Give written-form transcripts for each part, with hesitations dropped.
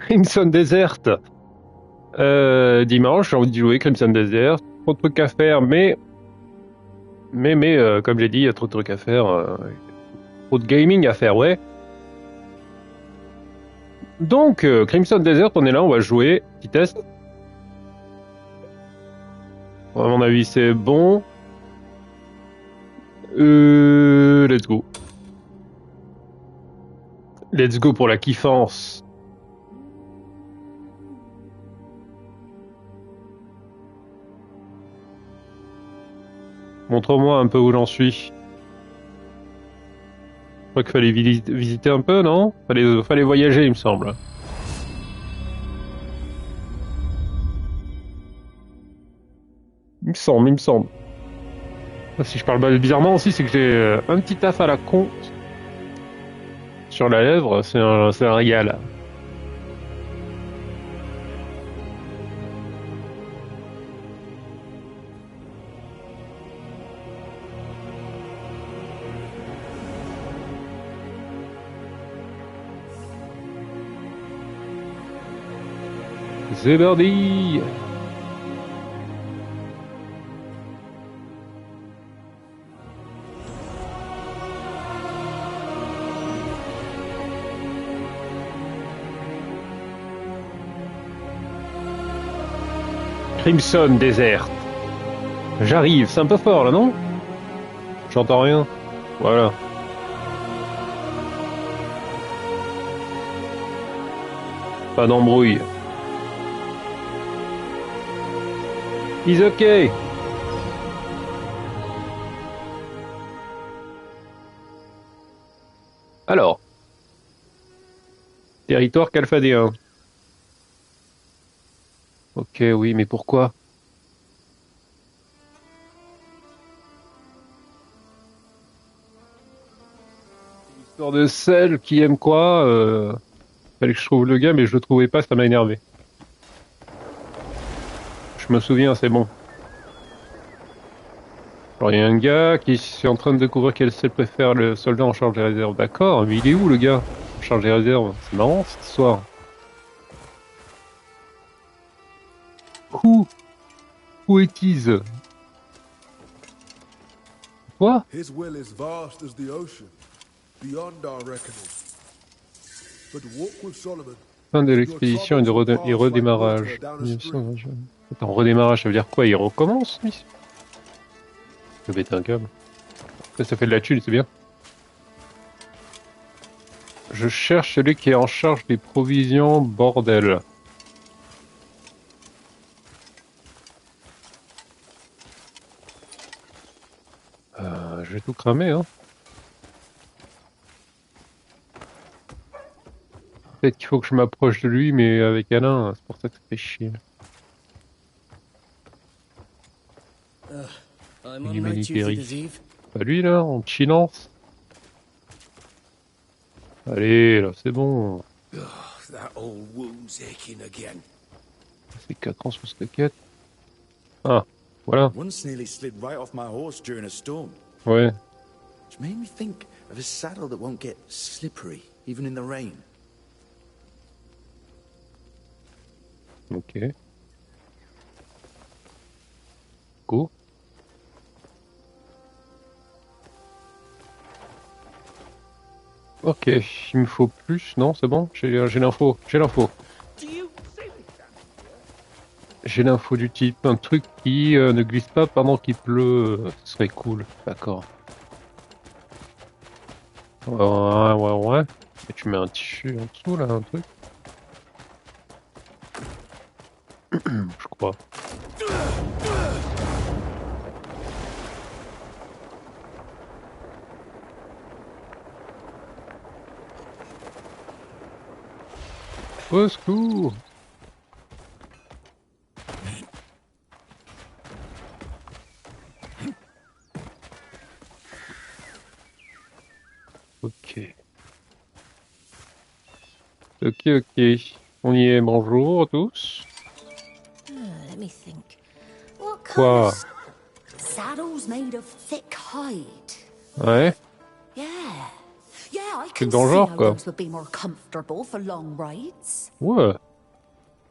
Crimson Desert. Dimanche, j'ai envie de jouer Crimson Desert. Trop de trucs à faire, mais comme j'ai dit, il y a trop de trucs à faire. Trop de gaming à faire, ouais. Donc, Crimson Desert, on est là, on va jouer. Petit test. À mon avis, c'est bon. Let's go. Let's go pour la kiffance. Montre-moi un peu où j'en suis. Je crois qu'il fallait visiter un peu, non? Fallait voyager, il me semble. Il me semble. Si je parle bizarrement aussi, c'est que j'ai un petit taf à la con sur la lèvre. C'est un régal. C'est parti! Crimson Desert. J'arrive, c'est un peu fort là, non? J'entends rien. Voilà. Pas d'embrouille. He's okay. Alors, territoire calphadéen. Ok, oui, mais pourquoi? Histoire de sel qui aime quoi? Fallait que je trouve le gars, mais je le trouvais pas, ça m'a énervé. Je me souviens, c'est bon. Alors, il y a un gars qui est en train de découvrir quel sel préfère le soldat en charge des réserves. D'accord, mais il est où le gars? En charge des réserves. C'est marrant cette histoire. Who? Who it is? Quoi? His will is vast as the ocean, beyond our reckoning. But walk with Solomon. Fin de Your l'expédition et troubles will et pass like water redémarrage. down a stream. Attends, redémarrage, ça veut dire quoi? Il recommence, lui? Je vais péter un câble. Après, ça fait de la thune, c'est bien. Je cherche celui qui est en charge des provisions, bordel. Je vais tout cramer, hein. Peut-être qu'il faut que je m'approche de lui, mais avec Alain, c'est pour ça que ça fait chier. L'humanité risque. Pas lui, là, en chillance. Allez, là, c'est bon. That old wound's aching again. Ça fait 4 ans sur cette quête. Ah, voilà. Once nearly slid right off my horse during a storm. Ouais. Which made me think of a saddle that won't get slippery, even in the rain. Ok. Go. Ok, il me faut plus, non, c'est bon, j'ai l'info, j'ai l'info. J'ai l'info du type, un truc qui ne glisse pas pendant qu'il pleut, ce serait cool, d'accord. Ouais. Et tu mets un tissu en dessous là, un truc. Je crois. Au secours! Ok. Ok. On y est, bonjour à tous. Let me think. What kind Quoi? of saddles made of thick hide? Ouais. Yeah, I Truc can dans le see genre, how quoi. those would be more comfortable for long rides. Ouais.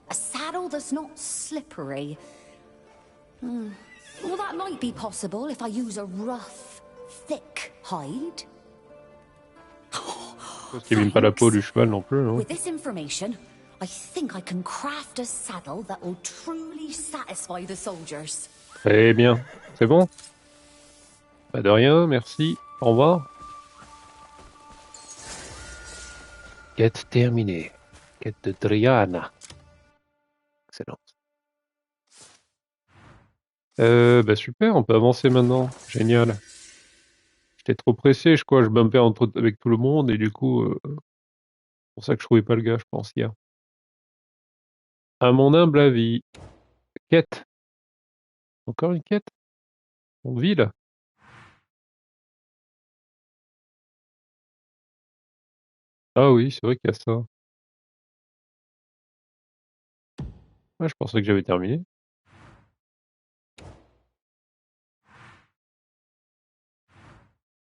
A saddle that's not slippery. Well, that might be possible if I use a rough, thick hide. Parce qu'il abîme pas la peau Thanks. du cheval non plus, non? With this information, I think I can craft a saddle that will truly satisfy the soldiers. Très bien. C'est bon? Pas de rien, merci. Au revoir. Quête terminée. Quête de Triana. Excellent. Bah super, on peut avancer maintenant. Génial. J'étais trop pressé, je crois, je bumpais avec tout le monde et du coup, c'est pour ça que je trouvais pas le gars, je pense, hier. À mon humble avis. Quête. Encore une quête? En ville? Ah oui, c'est vrai qu'il y a ça. Ouais, je pensais que j'avais terminé.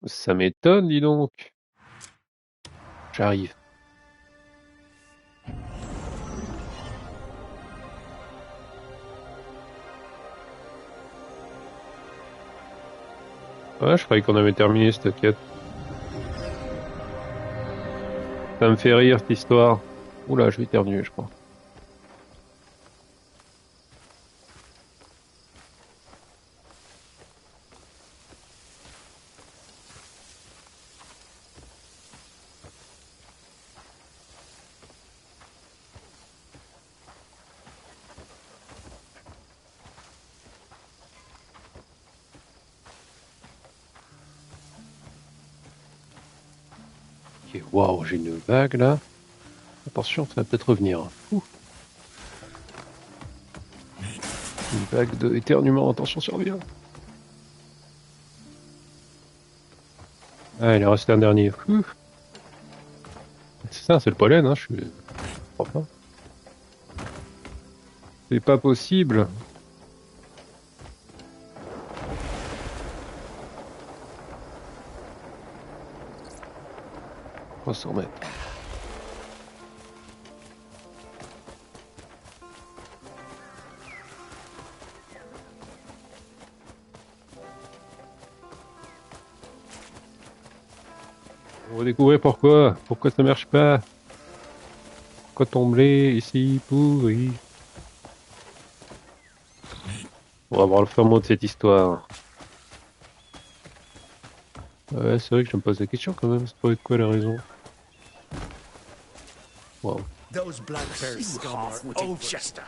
Ça m'étonne, dis donc. J'arrive. Ouais, je croyais qu'on avait terminé cette quête. Ça me fait rire cette histoire. Oula, je vais éternuer, je crois. Ok, waouh, j'ai une vague là. Attention, ça va peut-être revenir. Ouh. Une vague de éternuement, attention, survient. Ah, il en reste un dernier. Ouh. C'est ça, c'est le pollen, hein, je crois pas. C'est pas possible. On va s'en remettre. On va découvrir pourquoi. Pourquoi ça marche pas. Pourquoi ton blé ici pourri. On va voir le fin mot de cette histoire. Ouais, c'est vrai que je me pose la question quand même. C'est pas quoi la raison. Wow. Those black bears scum are Oldchester.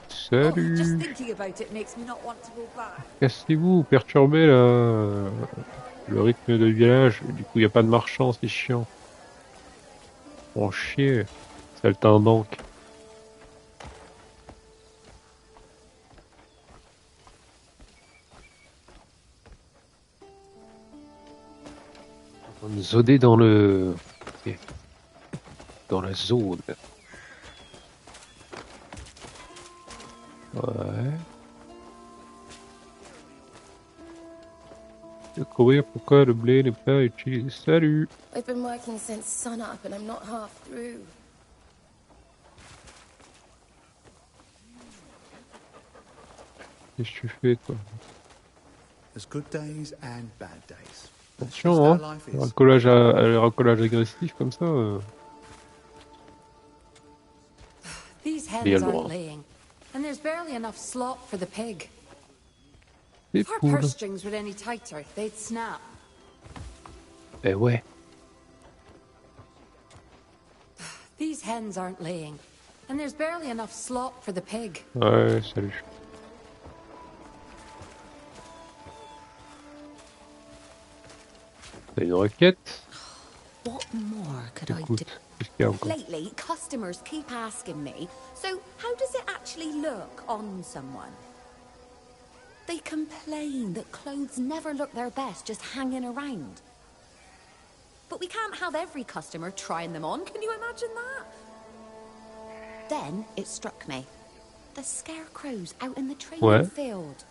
Salut. Just thinking about it makes me not want to go back. Cassez-vous, perturbez là, le rythme de village. Du coup, il n'y a pas de marchands, c'est chiant. Bon chier. Saltimbanque. On va me zoder dans le... ok. Dans la zone. Ouais. Découvrir pourquoi le blé n'est pas utilisé. Salut. I've been working since sunup and I'm not half through. Qu'est-ce que tu fais, toi? There's good days and bad days. Attention, hein. Le racolage agressif comme ça. These Il y a hens le droit. aren't laying, and there's barely enough slop for the pig. C'est If our cool. purse strings were any tighter, they'd snap. Eh ouais. These hens aren't laying, and there's barely enough slop for the pig. Ouais, salut. T'as une requête? What more could I do? Écoute, qu'est-ce qu'il y a encore? Lately, customers keep asking me, so how does it actually look on someone? They complain that clothes never look their best just hanging around. But we can't have every customer trying them on, can you imagine that? Then it struck me. The scarecrows out in the training Ouais. field.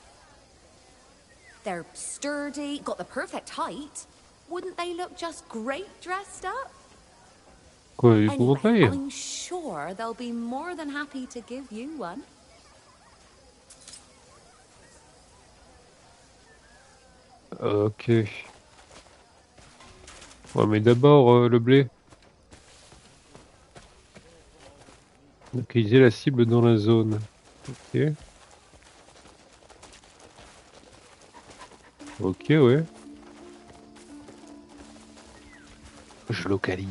They're sturdy, got the perfect height, Wouldn't they look just great dressed up? Quoi, il faut qu'on Anyway, paye? I'm sure they'll be more than happy to give you one. Ok. Ouais, mais d'abord, le blé. Localiser la cible dans la zone. Ok. Ok, ouais. Je localise.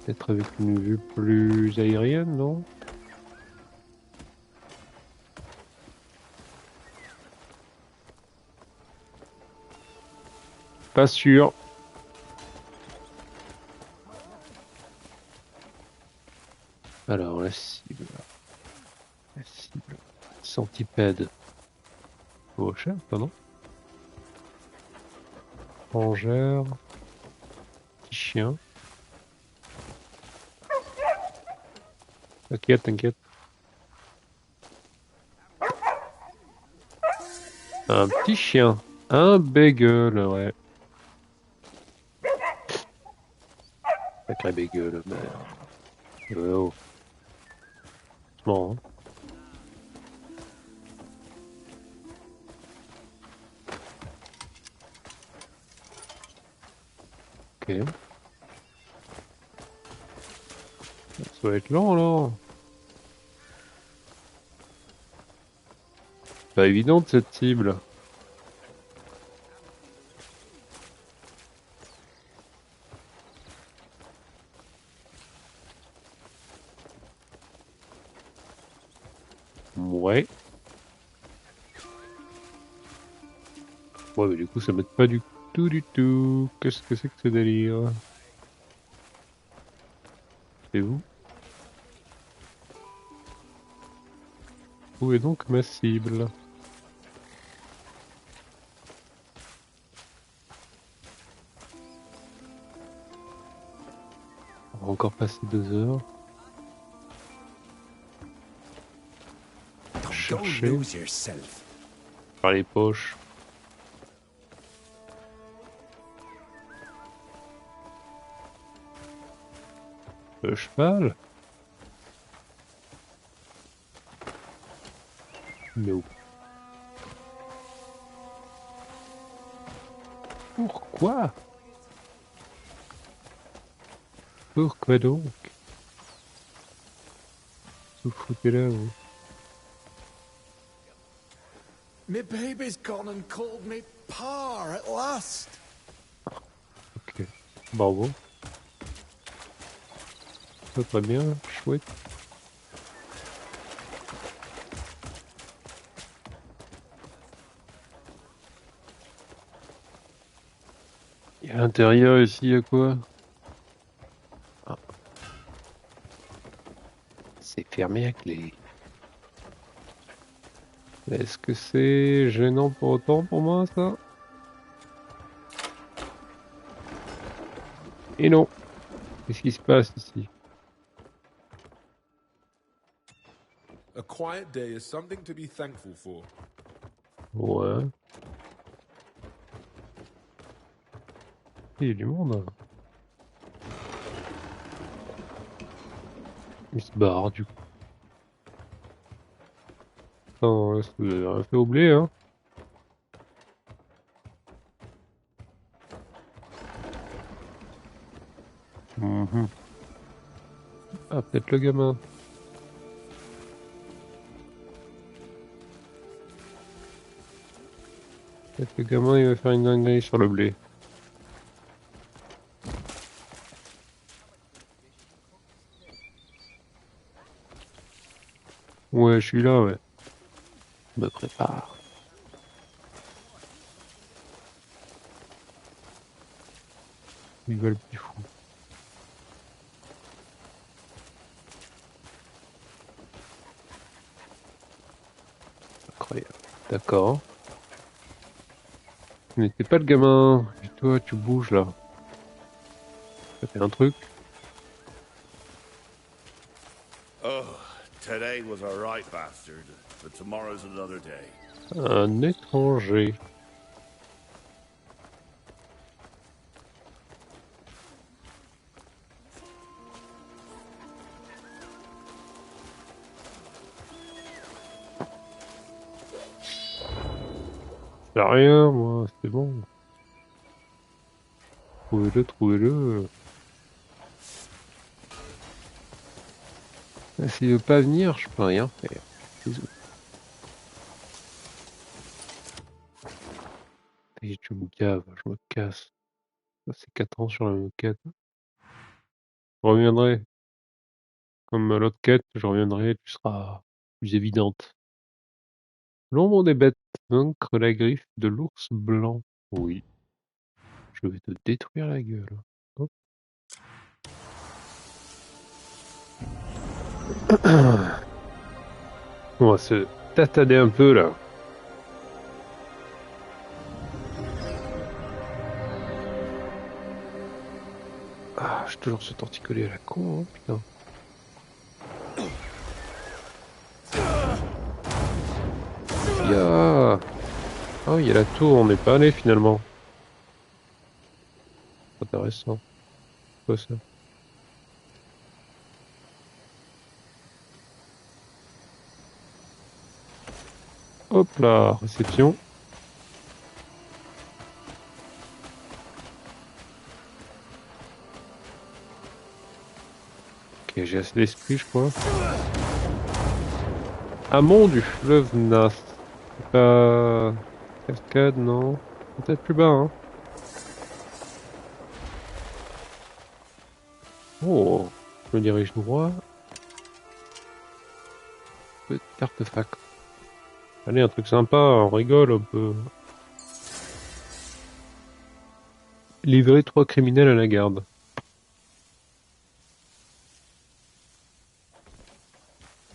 Peut-être avec une vue plus aérienne, non? Pas sûr. Alors, la cible. La cible. Centipède. Oh, cher, pardon. Rangère. Petit chien. T'inquiète, t'inquiète. Un petit chien. Un bagel, ouais. Sacré bagel, merde. Oh. Bon, hein. Ok. Ça va être lent, là. Pas évidente, cette cible. Ouais. Ouais, mais du coup, ça m'aide pas du tout, du tout. Qu'est-ce que c'est que ce délire? C'est vous? Où est donc ma cible? On va encore passer 2 heures. Don't Chercher lose yourself. par les poches. Le cheval? No. Pourquoi? Pourquoi donc? Vous foutez là, vous. Me baby's gone and called me par at last. Ok. Bravo. Ça très bien, chouette. Et à l'intérieur ici, il y a quoi? Ah. C'est fermé à clé. Est-ce que c'est gênant pour autant pour moi, ça? Et non. Qu'est-ce qui se passe ici? A quiet day is something to be thankful for. Ouais. Il y a du monde. Il se barre du coup. Attends, là, vous avez rien fait au blé, hein? Mhm. Ah, peut-être le gamin. Peut-être le gamin, il va faire une dinguerie sur le blé. Ouais, je suis là, ouais. Je me prépare. Ils veulent plus fou. Incroyable. D'accord. Tu n'étais pas le gamin. Et toi, tu bouges là. Ça fait un truc. Oh, today was a right bastard, but tomorrow's another day. Un étranger. J'ai rien, moi, c'est bon. Trouvez-le, trouvez-le. S'il veut pas venir, je peux rien faire. Désolé. Et tu me gaves, je me casse. Ça, c'est 4 ans sur la même quête. Je reviendrai. Comme l'autre quête, je reviendrai, tu seras plus évidente. L'ombre des bêtes, vaincre la griffe de l'ours blanc. Oui, je vais te détruire la gueule. Hop. On va se tataner un peu là. Ah, j'ai toujours ce torticolis à la con, hein, putain. Ah, il y a la tour, on n'est pas allé finalement. Intéressant. Quoi ça? Hop là, réception. Ok, j'ai assez d'esprit, je crois. Amont du fleuve Nass. C'est pas... Cascade, non. Peut-être plus bas, hein. Oh, je me dirige droit. Petit artefact. Allez, un truc sympa, on rigole un peu. Livrer 3 criminels à la garde.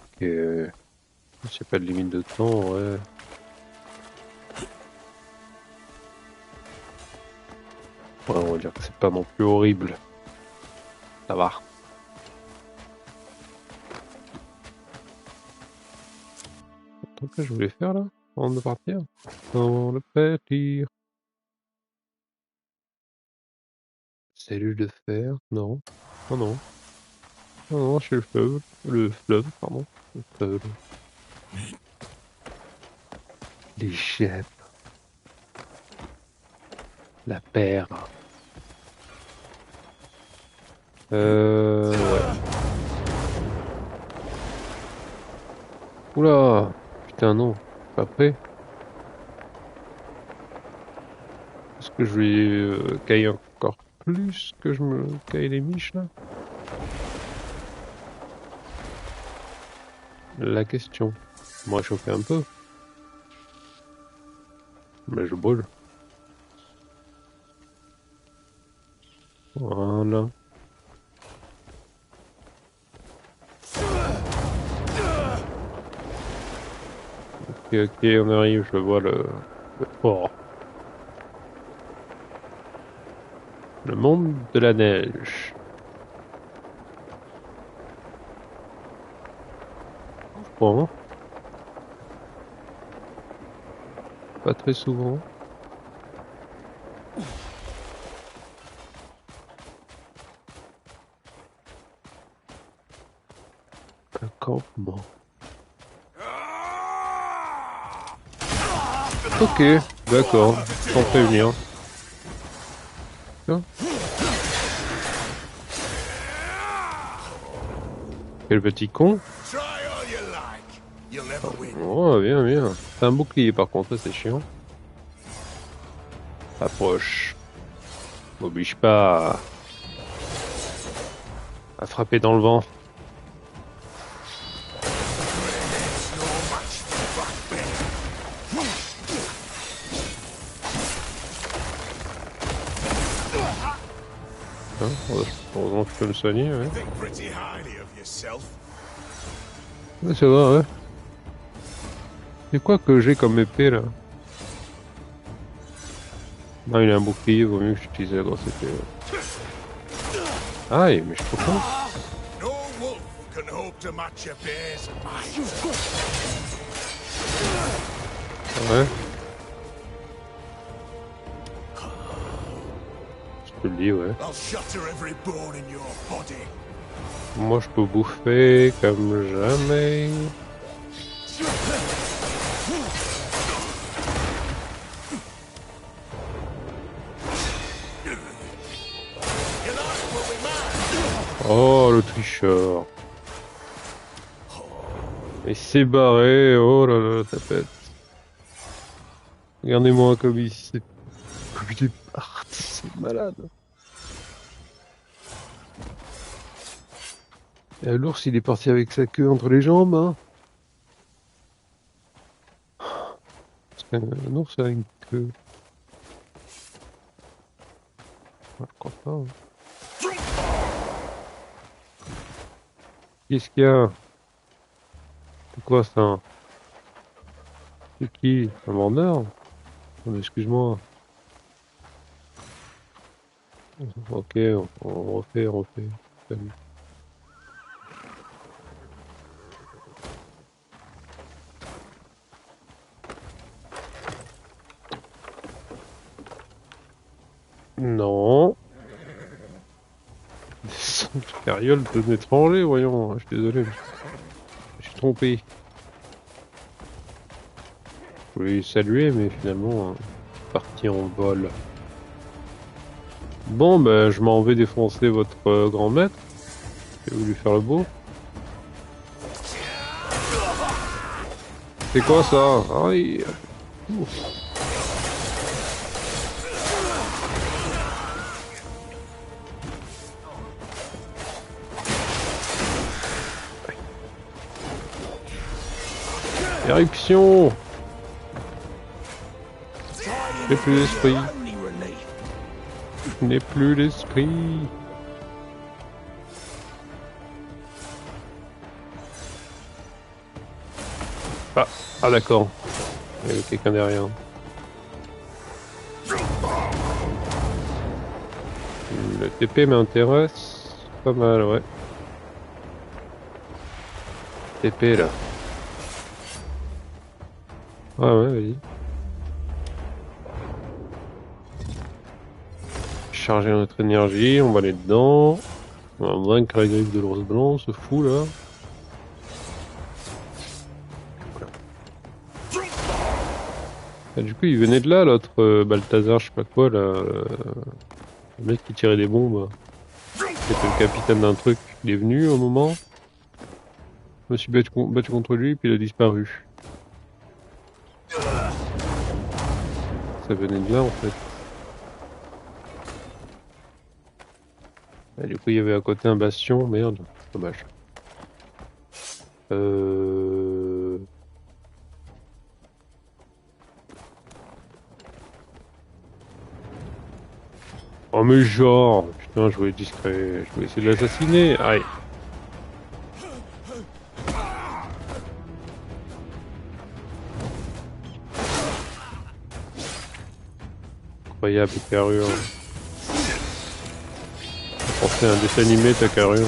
Ok, s'il n'y a pas de limite de temps, ouais. Ouais, on va dire que c'est pas non plus horrible. Ça va. Qu'est-ce que je voulais faire là, avant de partir? Avant de partir. Cellule de fer, non. Oh non. Oh non, chez le fleuve. Le fleuve, pardon. Le fleuve. Les chèvres. La paire. Ouais. Oula. Putain, non. Pas prêt. Est-ce que je vais cailler encore plus que je me caille les miches là? La question. Moi, chauffer un peu. Mais je brûle. Voilà. Ok, ok, on arrive, je vois le port. Le monde de la neige. Je crois, hein. Pas très souvent. Un campement. Ok, d'accord, sans prévenir. Tiens. Quel petit con. Oh, bien, bien. C'est un bouclier par contre, c'est chiant. Approche. M'oblige pas à frapper dans le vent. Hein, heureusement que je peux me soigner, ouais. Ouais, ça va, ouais. C'est quoi que j'ai comme épée là? Non, il a un bouclier, vaut mieux que j'utilise la grosse épée. Ouais. Aïe, mais je peux pas. Ouais. Je te le dis, ouais. Moi, je peux bouffer comme jamais. Oh, le tricheur. Il s'est barré. Oh là là, ta pète. Regardez-moi comme il est parti, c'est malade. Et l'ours, il est parti avec sa queue entre les jambes, hein. Parce qu'un ours a une queue. Je crois pas. Hein. Qu'est-ce qu'il y a? C'est quoi ça? C'est qui? Un vendeur? Oh, excuse-moi. Ok, on refait, on refait. Salut. Non. Des carrioles d'un étranger, voyons. Je suis désolé. Je suis trompé. Je voulais saluer, mais finalement, parti en vol. Bon, ben, je m'en vais défoncer votre grand maître. J'ai voulu faire le beau. C'est quoi ça? Aïe. Ouf. Éruption. Je n'ai plus l'esprit. Je n'ai plus l'esprit. Ah d'accord. Il y avait quelqu'un derrière. Le TP m'intéresse pas mal, ouais. TP là. Ah ouais, vas-y. Charger notre énergie, on va aller dedans. On va vaincre la griffe de l'ours blanc, ce fou là. Et du coup, il venait de là, l'autre Balthazar, je sais pas quoi, là. Le mec qui tirait des bombes. C'était le capitaine d'un truc. Il est venu au moment. Je me suis battu contre lui, puis il a disparu. Ça venait de là, en fait. Et du coup, il y avait à côté un bastion. Merde, dommage. Oh mais genre, putain, je voulais être discret, je voulais essayer de l'assassiner, aïe. Incroyable carrure. Pensez à un dessin animé ta carrure.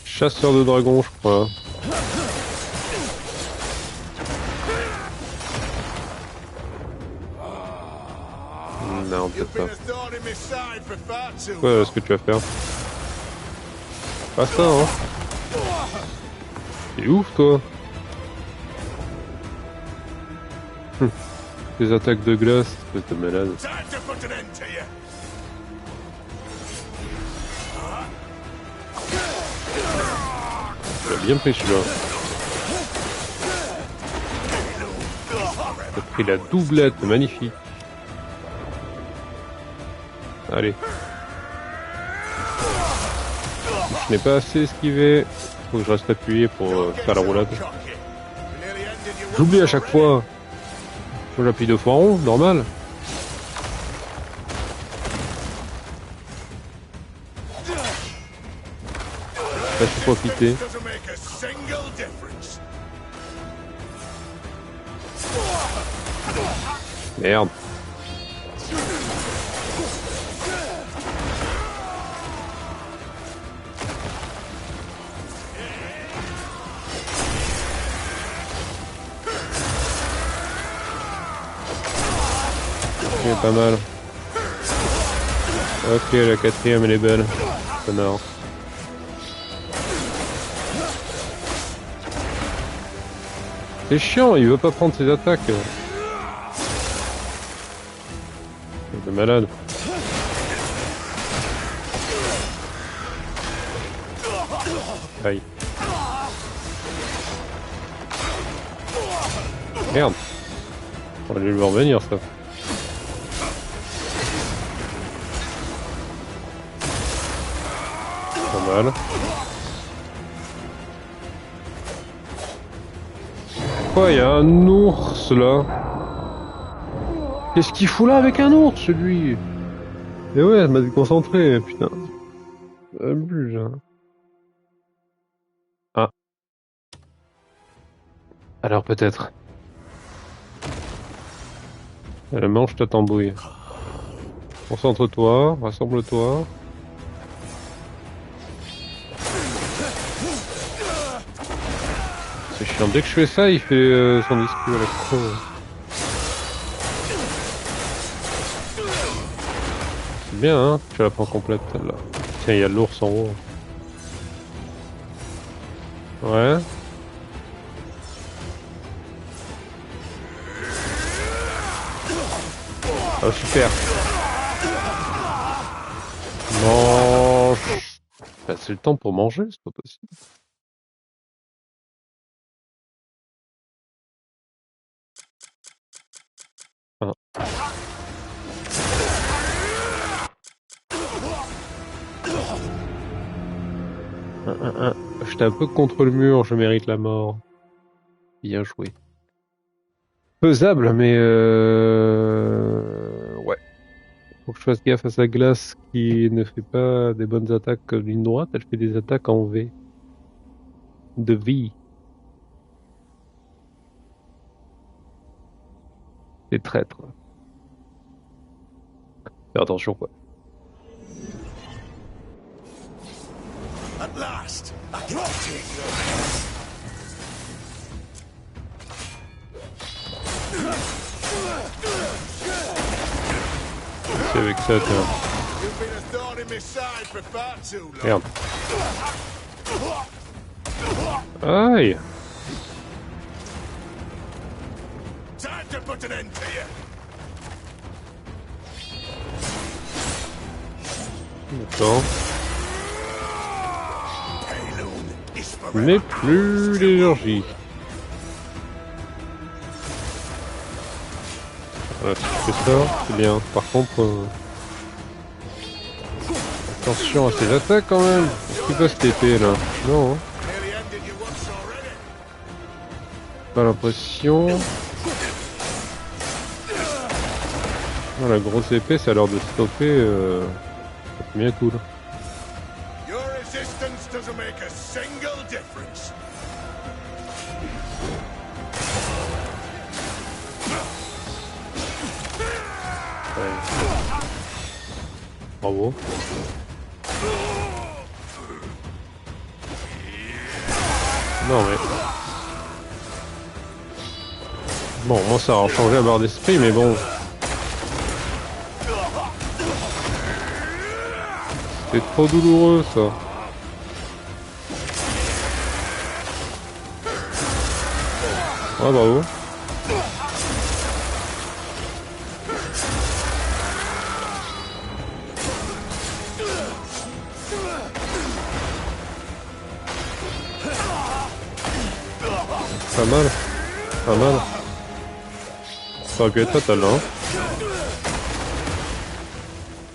Chasseur de dragons, je crois. Non, peut-être pas. Quoi, ce que tu vas faire? Pas ça, hein. C'est ouf, toi. Des attaques de glace, espèce de malade. Tu l'as bien pris celui-là. T'as pris la doublette, magnifique. Allez. Je n'ai pas assez esquivé. Faut que je reste appuyé pour faire la roulade. J'oublie à chaque fois. Faut que j'appuie deux fois en rond, normal. Là, je peux profiter. Merde. Ok, pas mal. Ok, la quatrième elle est belle. Connard. C'est chiant, il veut pas prendre ses attaques. C'est malade. Aïe. Merde. On va le voir venir ça. Pas mal. Quoi, il y a un ours là? Qu'est-ce qu'il fout là avec un ours lui? Et ouais, elle m'a déconcentré, putain. Abuse, hein. Ah. Alors peut-être. Mange ta tambouille. Concentre-toi, rassemble-toi. C'est chiant. Dès que je fais ça, il fait son discours à la con. C'est bien, hein? Je la prends complète, celle-là. Tiens, il y a l'ours en haut. Ouais. Oh, super. Mange. Bah, c'est le temps pour manger, c'est pas possible. Ah. J'étais un peu contre le mur, je mérite la mort. Bien joué. Faisable, mais ouais. Faut que je fasse gaffe à sa glace qui ne fait pas des bonnes attaques ligne droite, elle fait des attaques en V. De vie. C'est traître. Fais attention quoi. At last, I can take you. C'est avec ça, tiens. You've been a thorn in my side for far too long. Merde. Aïe. Time to put an end to you. D'accord. Je n'ai plus d'énergie. Voilà, si je fais ça, c'est bien. Par contre, attention à ses attaques quand même. Est-ce qu'il va se TP là? Non. Hein. Pas l'impression. Non, la grosse épée, ça a l'air de stopper. C'est bien cool. Your resistance doesn't make a single difference. Ouais. Bravo. Non mais... Bon, moi ça a changé la barre d'esprit, mais bon... C'est trop douloureux ça. Ah bravo. Pas mal. Pas mal. Ça aurait pu être fatal là. Hein.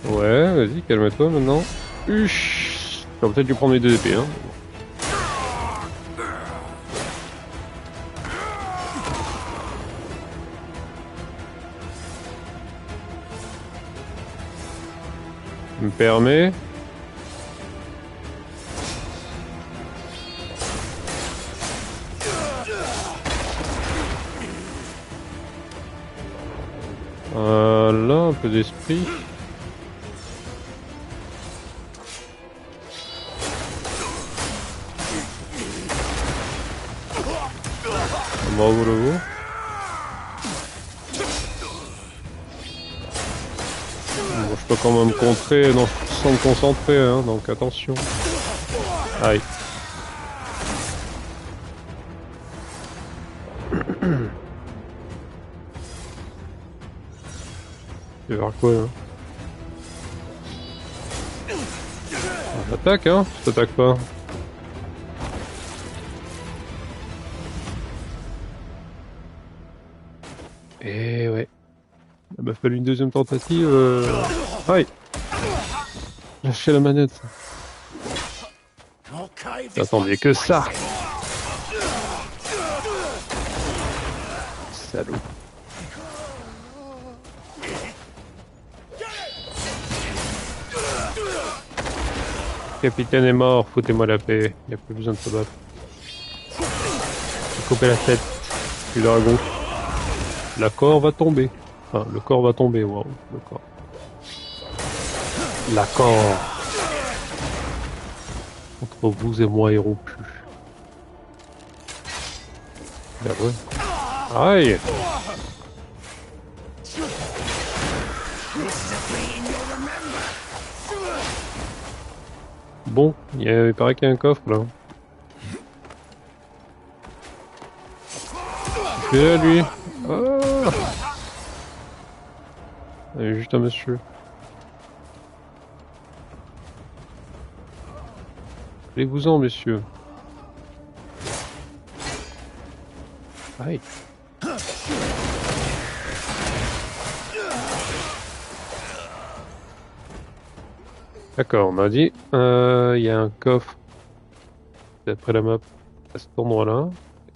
Ouais, vas-y, calme-toi maintenant. J'aurais peut-être dû prendre les deux épées, hein. Me permet. Là, un peu d'esprit. Bravo le veau. Bon, je peux quand même contrer sans me concentrer, hein, donc attention. Aïe. Tu vas voir quoi là? Attaque hein, tu t'attaques pas. Et ouais. Il m'a fallu une deuxième tentative. Aïe! Lâchez la manette. J'attendais que ça. Salaud. Le capitaine est mort, foutez-moi la paix. Il n'y a plus besoin de se battre. J'ai coupé la tête du dragon. L'accord va tomber. Enfin, le corps va tomber, waouh, le corps. L'accord entre vous et moi est rompu. Ben ouais. Aïe! Bon, il paraît qu'il y a un coffre là. C'est là lui. Ah, il y a juste un monsieur. Allez-vous-en, messieurs. Aïe. D'accord, on m'a dit. Il y a un coffre. D'après la map, à cet endroit-là.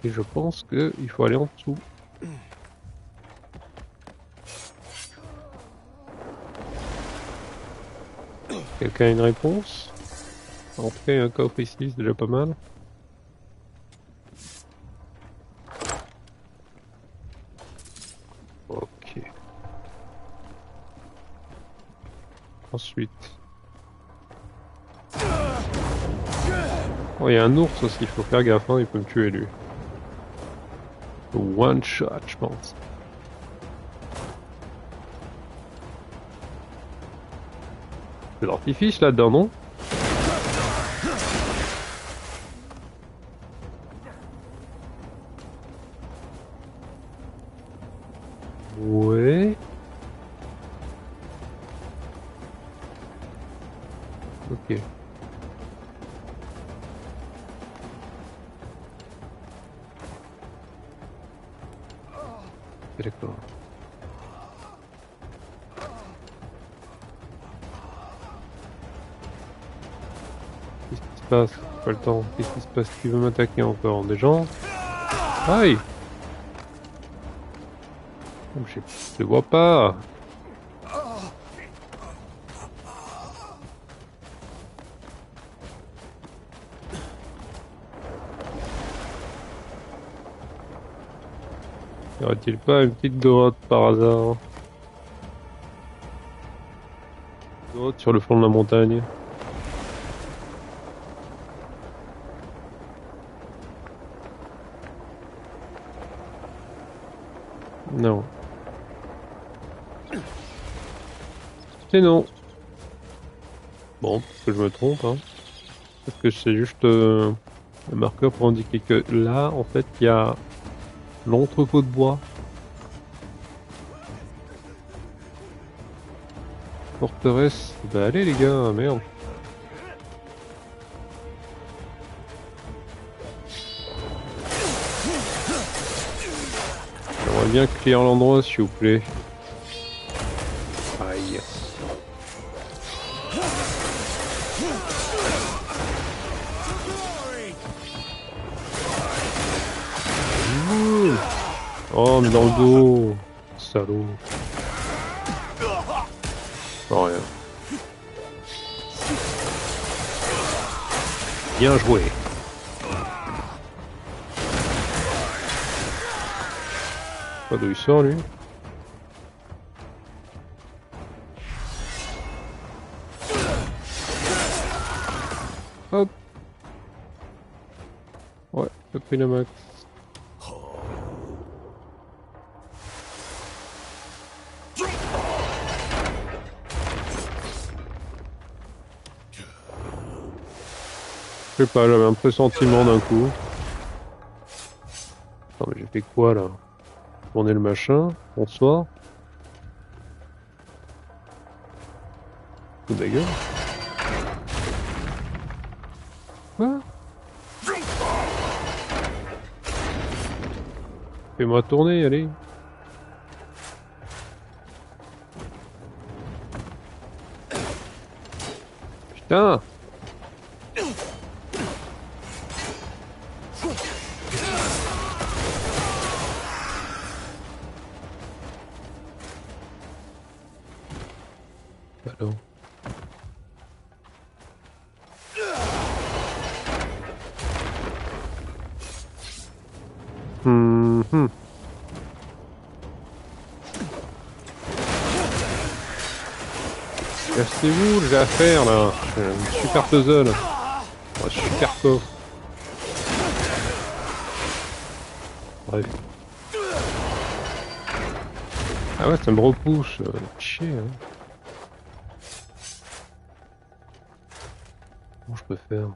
Et je pense qu'il faut aller en dessous. Quelqu'un a une réponse? En tout cas, il y a un coffre ici, c'est déjà pas mal. Ok. Ensuite. Oh, il y a un ours aussi, il faut faire gaffe, hein, il peut me tuer lui. One shot, je pense. C'est l'artifice là-dedans, non? Ouais. Ok. D'accord. Qu'est-ce qui se passe? Pas le temps. Qu'est-ce qui se passe? Qui veut m'attaquer encore? Des gens? Aïe! Oh, je te vois pas! Y aurait-il pas une petite grotte par hasard? Grotte sur le flanc de la montagne. Non. C'est non. Bon, parce que je me trompe, hein. Parce que c'est juste un marqueur pour indiquer que là, en fait, il y a l'entrepôt de bois. Forteresse. Bah allez les gars, merde. J'aimerais bien clear l'endroit s'il vous plaît. Aïe. Ouh. Oh mais dans le dos. Salaud. Oh rien. Bien joué. Pas d'où il sort lui. Hop. Ouais, j'ai pris le max. Je sais pas, j'avais un pressentiment d'un coup. Attends mais j'ai fait quoi là? Tourner le machin, bonsoir. Coup de la gueule. Quoi? Fais-moi tourner, allez. Putain! Allô. Mhm. Cassez-vous, j'ai à faire là. Une super puzzle. Un super coffre. Bref. Ah ouais, ça me repousse. Chier. Hein. Comment je peux faire?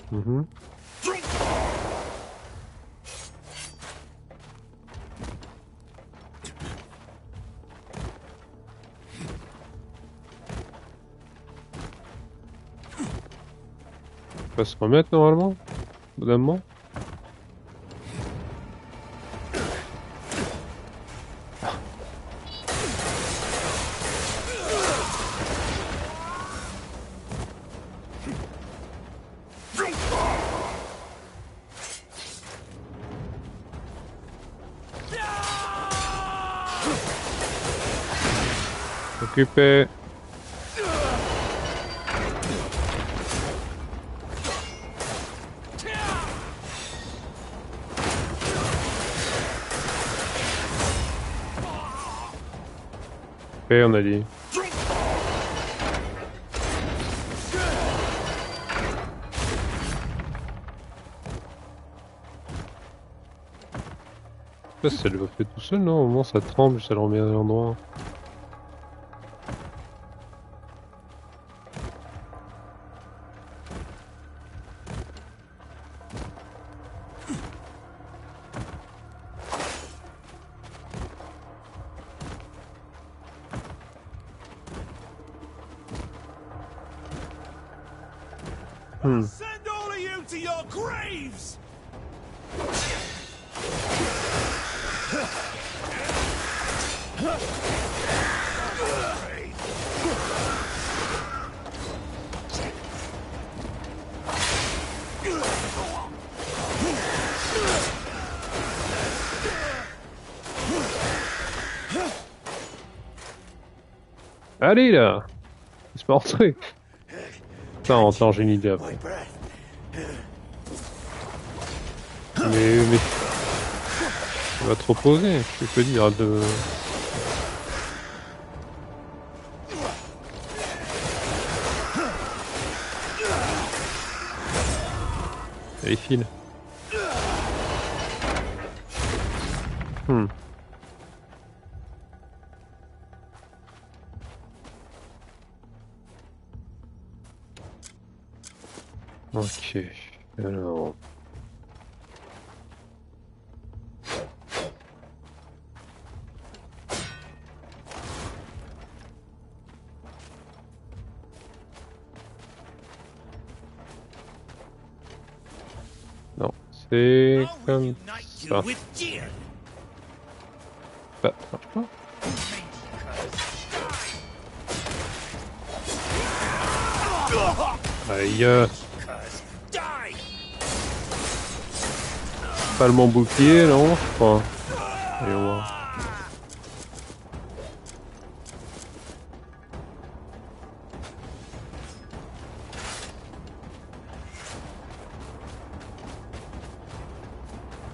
Mhm. On va se remettre normalement? Au bout d'un moment? Occupé. Occupé, on a dit. Je sais pas si ça le fait tout seul, non? Au moment ça tremble, ça le remet à l'endroit. Send all of you to your graves! Allez là! C'est pas rentré! Putain, rentre en génie idée après. Mais... On va te reposer, je peux te dire de... Allez, file. Ok, alors... Non, c'est comme ça. Bah, ça marche pas. Aïe. Pas le mon bouclier, non, je crois. Allez, on va voir.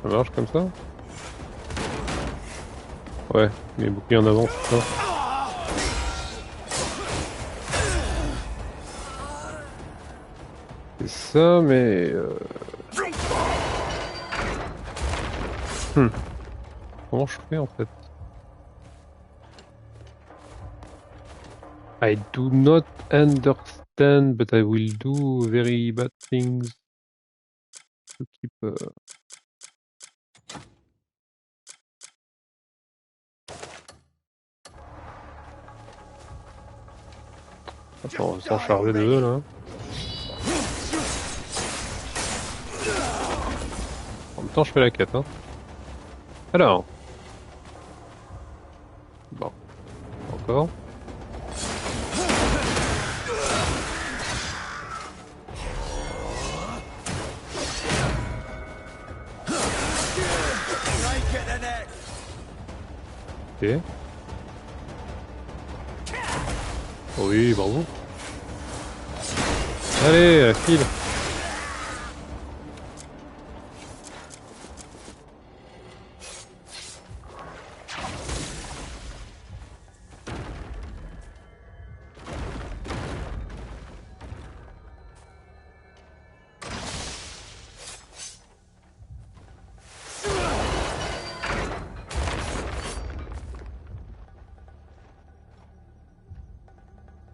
Ça marche comme ça? Ouais, les boucliers en avant, c'est ça. C'est ça, mais... Comment je fais en fait? I do not understand, but I will do very bad things to keep... Attends, on va s'en charger de eux là. temps, je fais la quête. Hein. Alors. Bon. Encore. Ok. Oui, bravo. Allez, la file.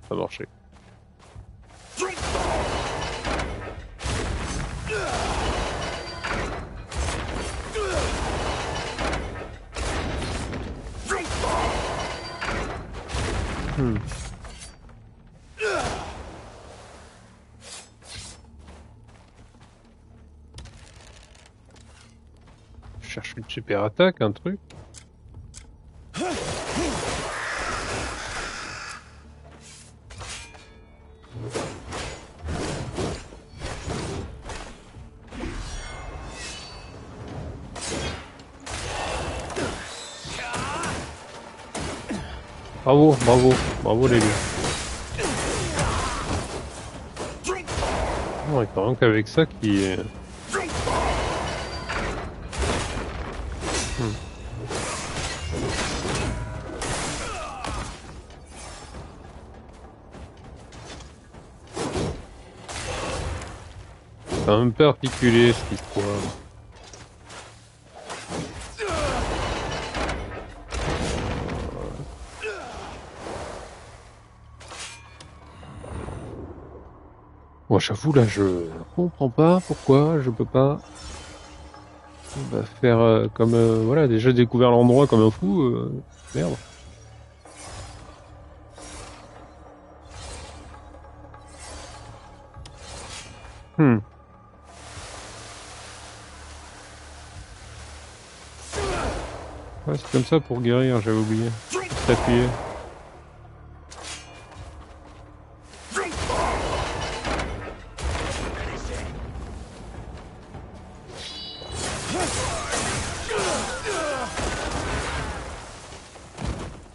Ça a marché. Je cherche une super attaque, un truc. Bravo, bravo, bravo les gars. Non, il n'y a rien qu'avec ça qui est... C'est un peu articulé cette histoire. Bon, j'avoue là, je comprends pas pourquoi je peux pas faire comme voilà, déjà découvert l'endroit comme un fou. Merde. Ouais, c'est comme ça pour guérir, j'avais oublié. Juste appuyer.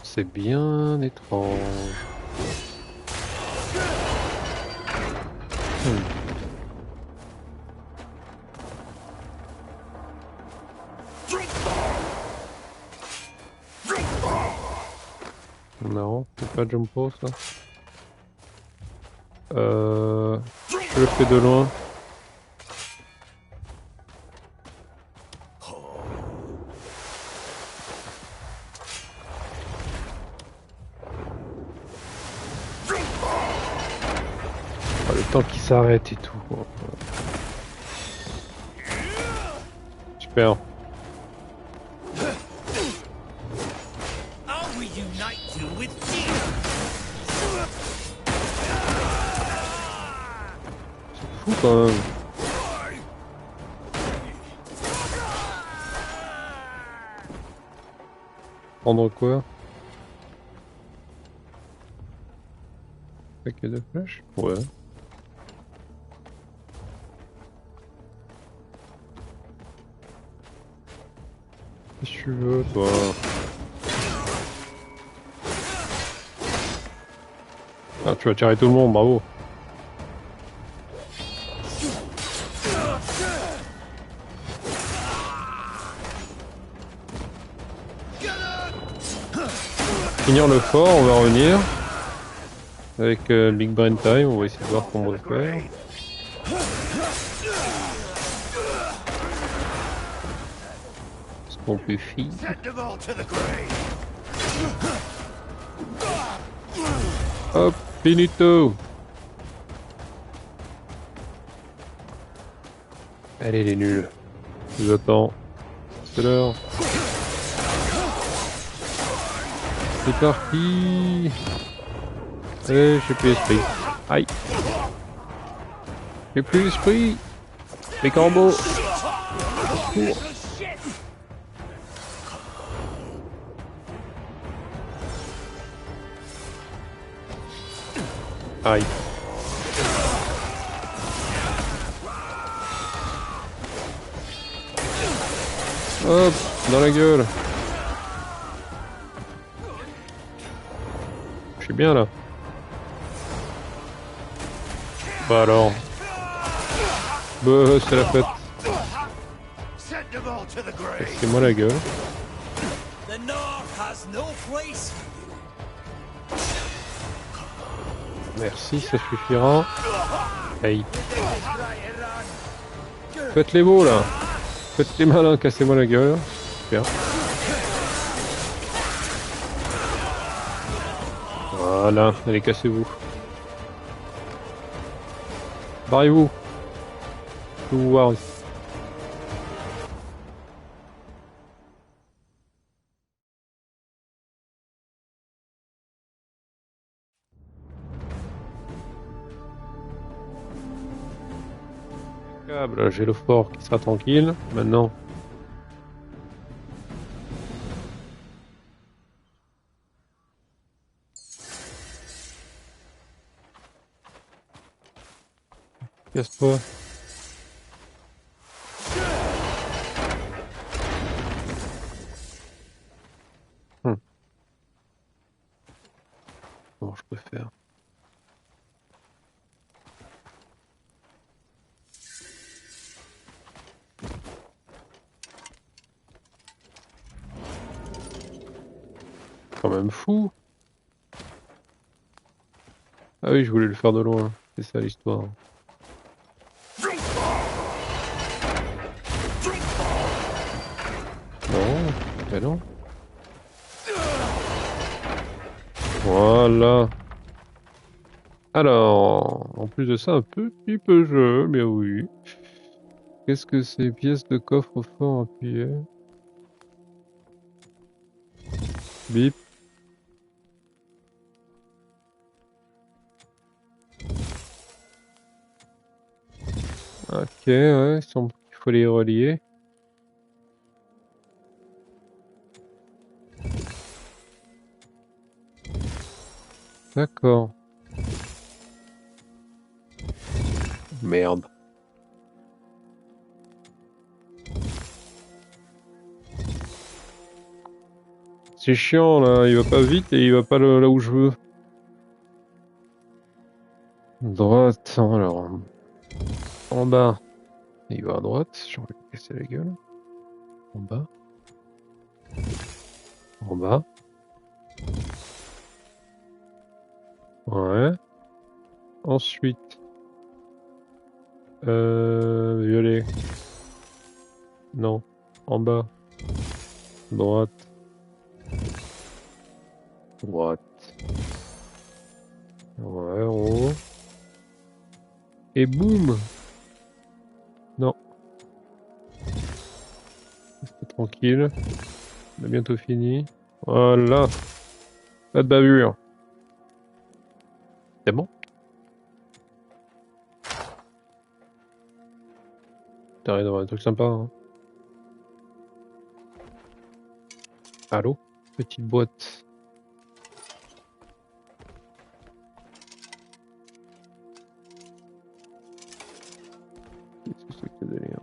C'est bien étrange. Non, c'est pas Jumpo ça. Je le fais de loin. Le temps qu'il s'arrête et tout. Super. C'est fou quand même. Prendre quoi? Paquet de flèches? Ouais. Qu'est-ce que tu veux, toi? Ah, tu vas tirer tout le monde, bravo. Finir le fort, on va revenir. Avec Big Brain Time, on va essayer de voir comment on va faire. Est-ce qu'on peut filer? Hop, finito! Allez les nuls. Je vous attends. C'est l'heure. C'est parti! Allez, j'ai plus l'esprit. Aïe! J'ai plus l'esprit! Les combos! secours. Aïe. Hop, dans la gueule. Je suis bien là. Bah alors. Bah c'est la fête. Send them all to the grave. C'est moi la gueule. The North has no place. Merci, ça suffira. Aïe. Faites les beaux là. Faites les malins, cassez-moi la gueule. Super. Voilà, allez cassez-vous. Barrez-vous. Je vous voir ici. Là, j'ai le fort qui sera tranquille. Maintenant. Casse-toi. Bon, je peux faire. Quand même fou. Ah oui, je voulais le faire de loin. C'est ça l'histoire. Non, mais non. Voilà. Alors, en plus de ça, un petit peu jeu, mais oui. Qu'est-ce que c'est? Pièces de coffre fort appuyé. Bip. Ok, ouais, il semble qu'il faut les relier. D'accord. Merde. C'est chiant là, il va pas vite et il va pas là où je veux. Droite, alors. En bas. Il va à droite, j'ai envie de casser la gueule. En bas. En bas. Ouais. Ensuite. Violet. Non. En bas. Droite. Droite. Ouais, en haut. Et boum! Non. Reste tranquille. On a bientôt fini. Voilà. Pas de bavure. C'est bon? T'arrêtes d'avoir un truc sympa, hein. Allô? Petite boîte. Qu'est-ce que c'est que ce délire?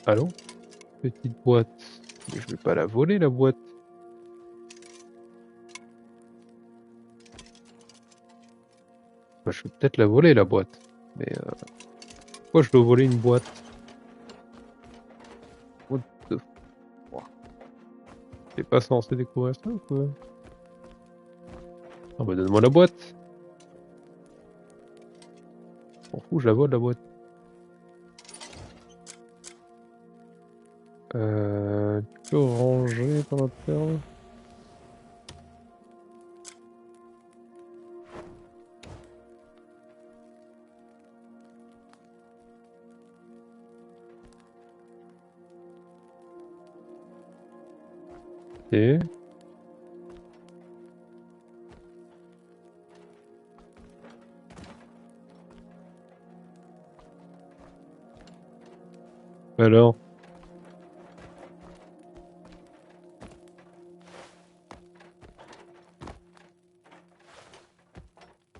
Allô? Petite boîte. Mais je vais pas la voler, la boîte. Bah, je vais peut-être la voler, la boîte. Mais pourquoi je dois voler une boîte? What the fuck? T'es pas censé découvrir ça ou quoi? Ah bah donne-moi la boîte. M'en fous, je la vole, la boîte. Tu peux ranger par la perle? Ok. Alors,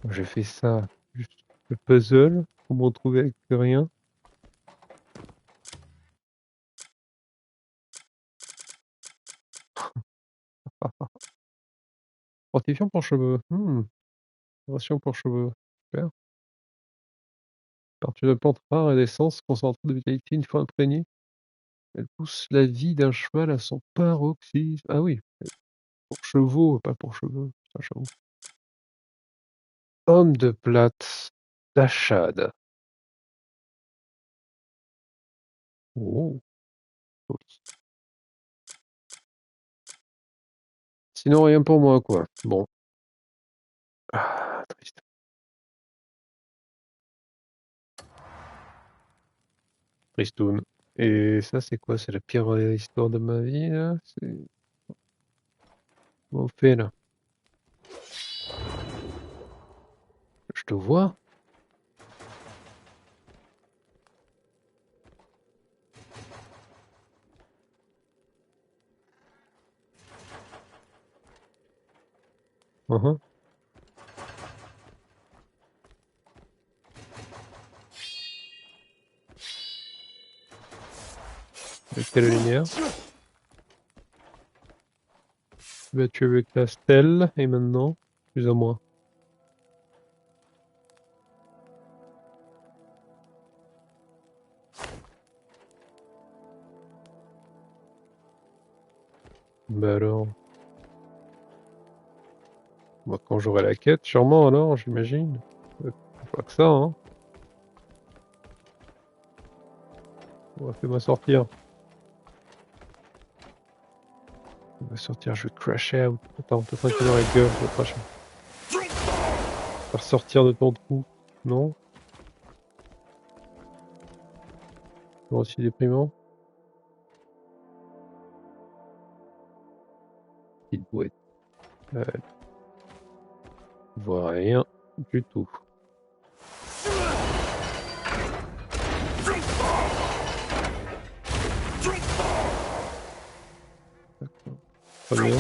j'ai fait ça. Juste le puzzle pour me retrouver avec plus rien. Fortifiant pour cheveux. Ration pour cheveux. Super. Partie de plantes rares et d'essence concentrée de vitalité une fois imprégnée. Elle pousse la vie d'un cheval à son paroxysme. Ah oui, pour chevaux, pas pour cheveux. Putain, j'avoue. Homme de plate d'Achad. Oh, joli. Sinon, rien pour moi, quoi. Bon. Ah, triste. Tristoun. Et ça, c'est quoi? C'est la pire histoire de ma vie, là? C'est... Comment on fait, là? Je te vois? Avec quelle lumière? Battu avec la stèle, et maintenant, plus à moi. Bah alors... Moi, quand j'aurai la quête, sûrement, alors, j'imagine. Pas que ça, hein. Ouais, fais-moi sortir. Fais-moi sortir, je vais crash out. Attends, t'es en train de te dans la gueule, je vais crash out. Faire sortir de ton trou. Non? C'est aussi déprimant. Petite boîte. Je vois rien du tout. Très bien.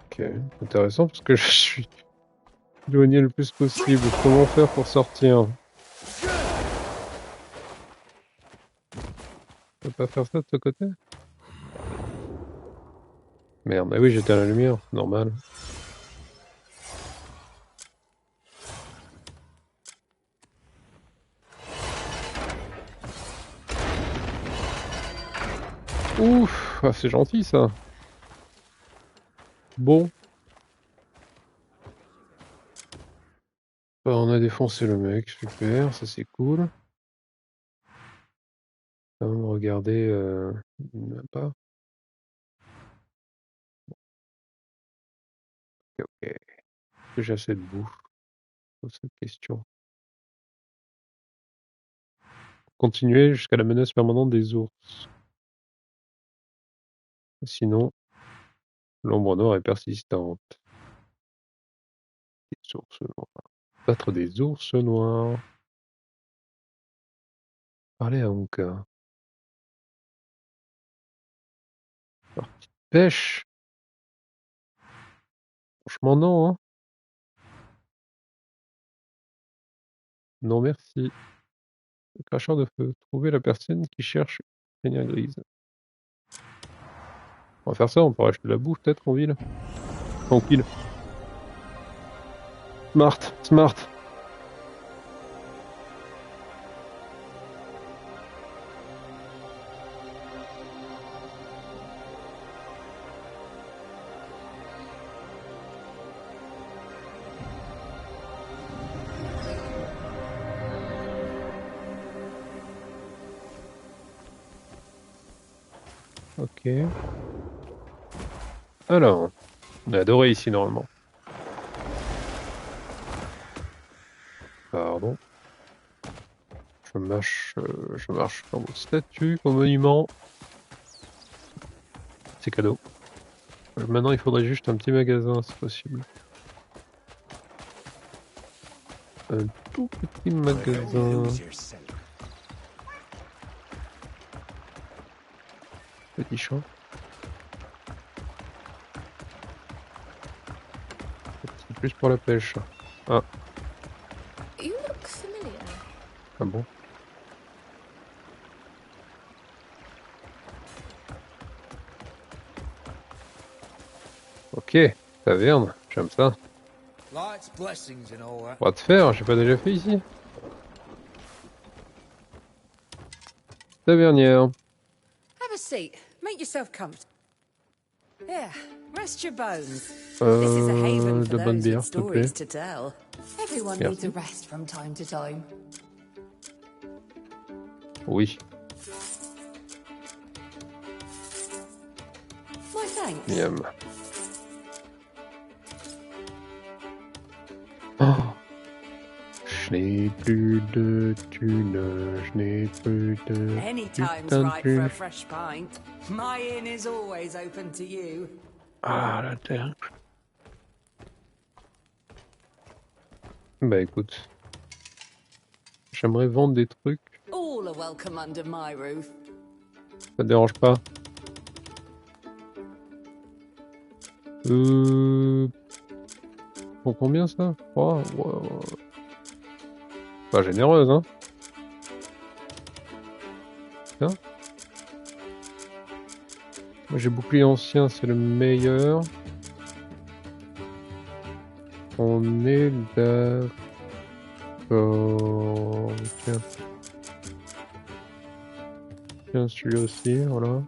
Ok, intéressant parce que je suis éloigné le plus possible. Comment faire pour sortir? Je peux pas faire ça de ce côté? Merde, ah oui, j'étais à la lumière, normal. Ouf, ah, c'est gentil ça. Bon. Bah, on a défoncé le mec, super, ça c'est cool. Regardez, pas. Ok, ok. Est-ce que j'ai assez de bouffe? Pose cette question. Continuer jusqu'à la menace permanente des ours. Sinon, l'ombre noire est persistante. Des ours noirs. Battre des ours noirs. Parler à Anka. Partie de pêche. Franchement, non, hein. Non, merci. Le cracheur de feu. Trouver la personne qui cherche une crinière grise. On va faire ça, on pourra acheter de la bouffe peut-être en ville. Tranquille. Smart, smart. Ok. Alors, on a adoré ici normalement. Pardon. Je je marche comme statue, comme monument. C'est cadeau. Maintenant, il faudrait juste un petit magasin, si possible. Un tout petit magasin. Petit champ. C'est plus pour la pêche. Ah. You look familiar. Ah bon? Ok, taverne, j'aime ça. Light's blessings and all that. On va te faire, j'ai pas déjà fait ici. Tavernière. Have a seat. Make yourself comfortable. Yeah, rest your bones. This is Euh, a haven for de bonne those bière, with s'il te plaît. stories to tell. Everyone Merci. needs a rest from time to time. Oui, My thanks. miam. Oh. Je n'ai plus de thunes, je n'ai plus de Any time's putain de right for a thunes. fresh pint. My inn is always open to you. Ah, la terre. Bah écoute, j'aimerais vendre des trucs, All are welcome under my roof. ça te dérange pas? Pour combien ça? Oh, ouais. Pas généreuse, hein? Tiens. Moi j'ai bouclier ancien, c'est le meilleur. On est d'accord. Tiens. Tiens, celui-là aussi, voilà.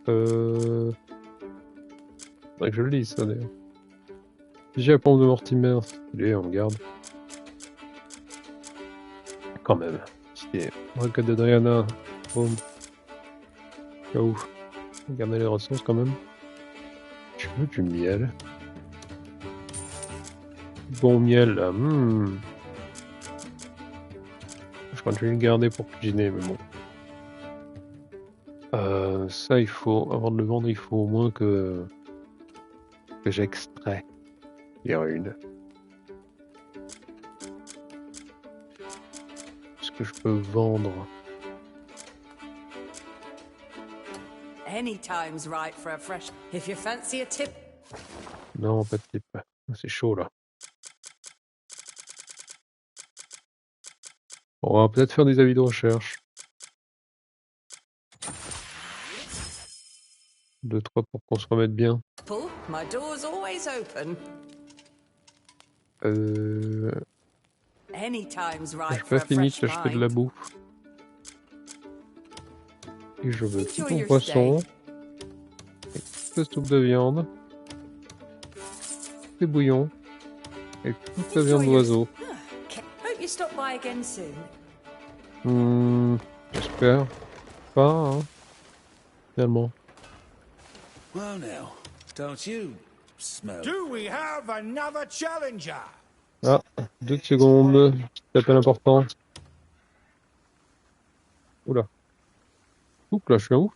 Faudrait que je le lise ça d'ailleurs. J'ai la pompe de Mortimer, stylé, on le garde. Quand même. Stylé. Record de Diana. Boom. Oh. Regardez les ressources quand même. Je veux du miel. Bon miel là. Je crois que je vais le garder pour cuisiner, mais bon. Ça il faut, avant de le vendre, il faut au moins que j'extrais les runes. Est-ce que je peux vendre? Any time's right for a fresh. If you fancy a tip. Non, pas de type. C'est chaud là. Bon, on va peut-être faire des avis de recherche. 2, 3 pour qu'on se remette bien. My door's always open. Any time's right J'ai for pas a fini fresh de t'acheter de la pint. bouffe. Et je veux tout Enjoy ton your poisson. stay. Et toute la soupe de viande. Tous les bouillons. Et toute la viande Enjoy your- d'oiseau. Hope you stop by again soon. J'espère. Pas, hein. Finalement. Well now, don't you smell? Do we have another challenger? Ah, 2 secondes. Petit appel important. Oula. Oups, là, je suis où?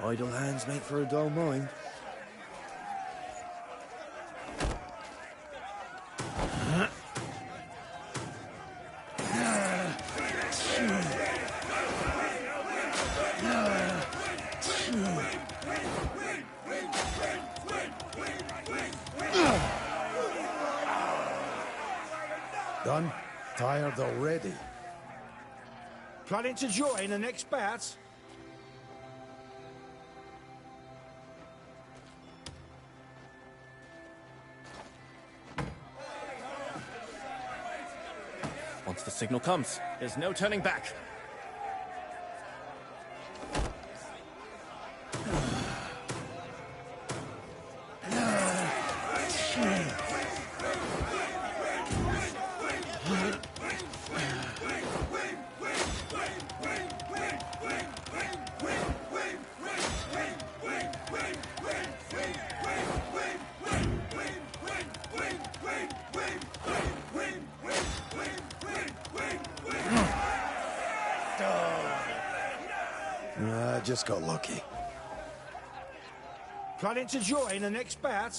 Idle hands make for a dull mind. Done? Tired already? Planning to join the next bout? Once the signal comes, there's no turning back. just got lucky. Planning to join the next bout?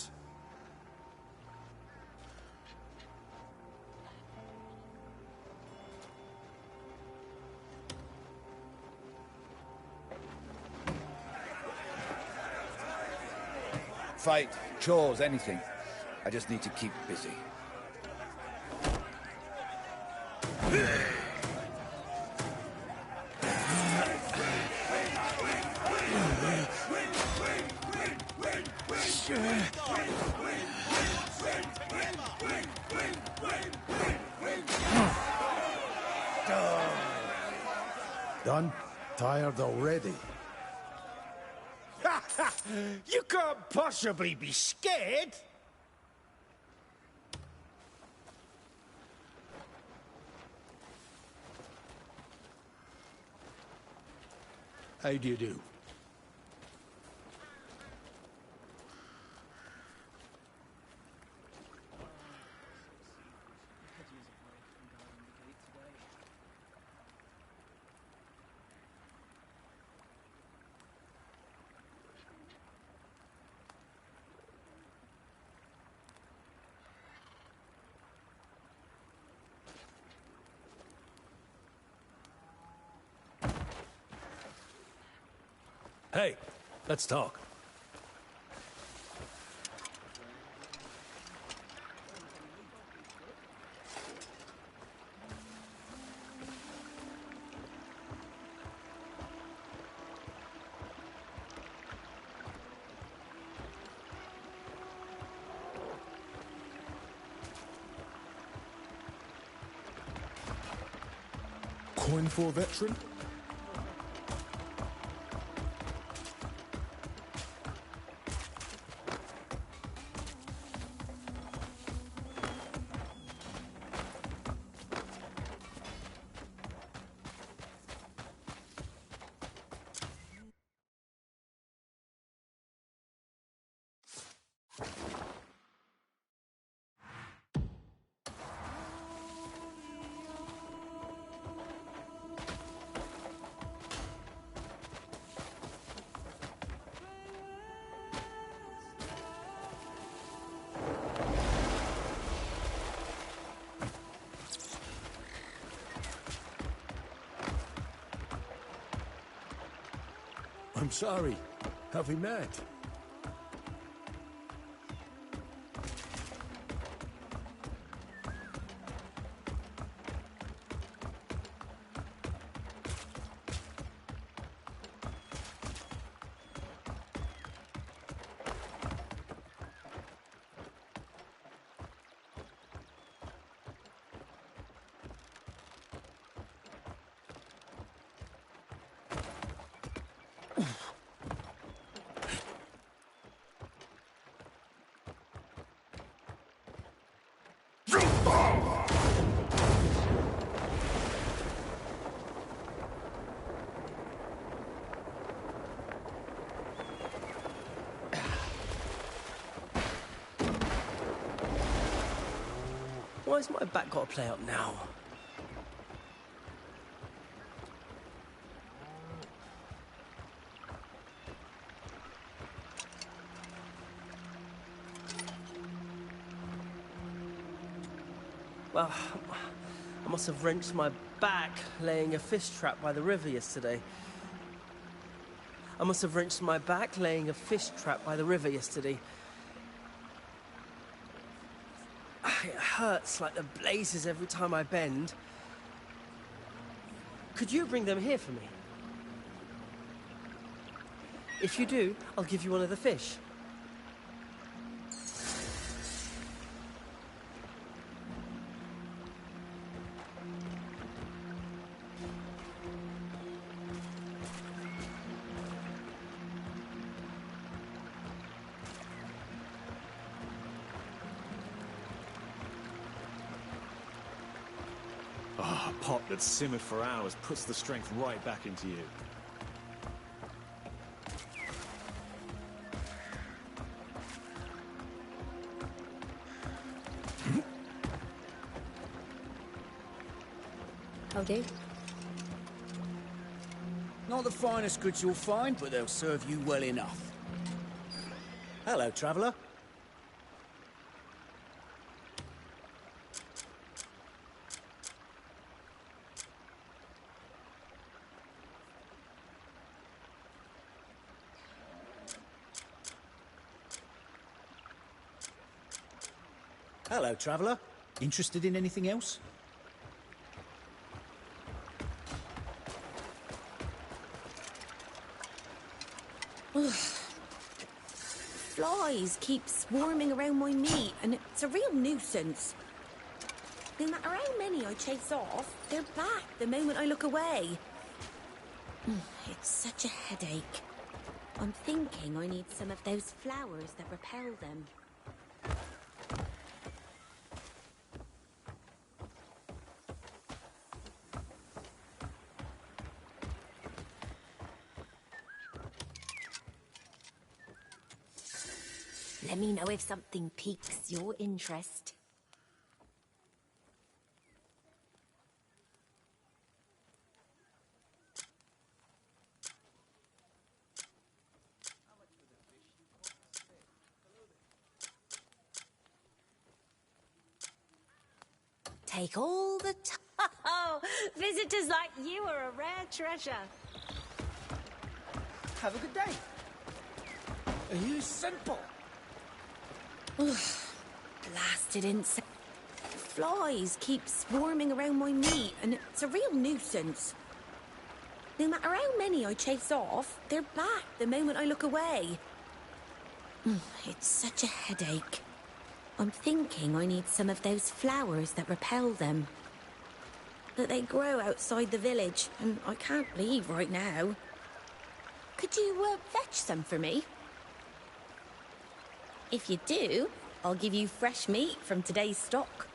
Fight, chores, anything. I just need to keep busy. Done? Tired already? You can't possibly be scared! How do you do? Hey, let's talk. Coin for a veteran? I'm sorry. Have we met? Why's my back got to play up now? Well, I must have wrenched my back laying a fish trap by the river yesterday. It hurts like the blazes every time I bend. Could you bring them here for me? If you do, I'll give you one of the fish. Ah, a pot that's simmered for hours puts the strength right back into you. How do? Not the finest goods you'll find, but they'll serve you well enough. Hello, traveller. Hello, traveller. Interested in anything else? Flies keep swarming around my meat, and it's a real nuisance. No matter how many I chase off, they're back the moment I look away. It's such a headache. I'm thinking I need some of those flowers that repel them. Let me know if something piques your interest. Take all the time. Oh, visitors like you are a rare treasure. Have a good day. Are you simple? Blasted insect. Flies keep swarming around my meat, and it's a real nuisance. No matter how many I chase off, they're back the moment I look away. It's such a headache. I'm thinking I need some of those flowers that repel them. But they grow outside the village, and I can't leave right now. Could you fetch some for me? If you do, I'll give you fresh meat from today's stock.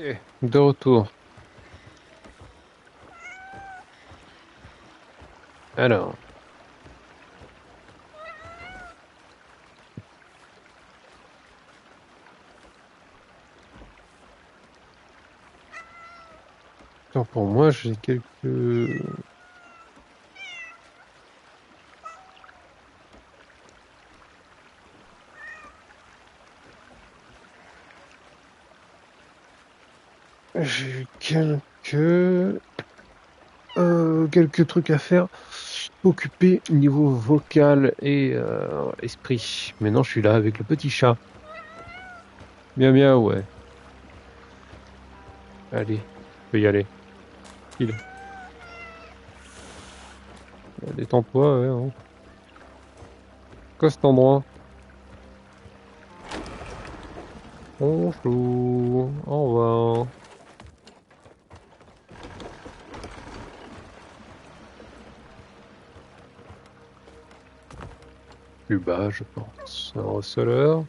Ok, de retour. Alors. Alors pour moi, j'ai quelques... J'ai quelques trucs à faire. Occupé niveau vocal et esprit. Maintenant, je suis là avec le petit chat. Miaou miaou, ouais. Allez, je peux y aller. Il. Détends-toi, ouais. Hein. Quoi cet endroit? Bonjour, au revoir. Plus bas, je pense. Un receleur.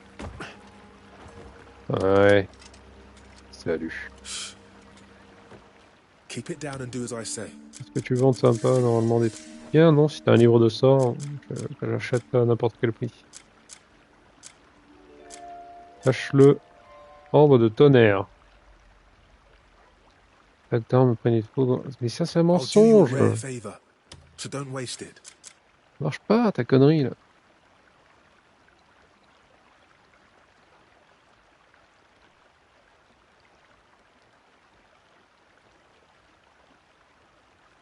Ouais. Salut. Keep it down and do as I say. Est-ce que tu vends sympa normalement des trucs bien? Non, si t'as un livre de sorts, que j'achète à n'importe quel prix. Lâche-le. Orbe de tonnerre. Chaque d'arme prenne des foudres. Mais ça, c'est un mensonge. So don't waste it. Ça marche pas, ta connerie, là.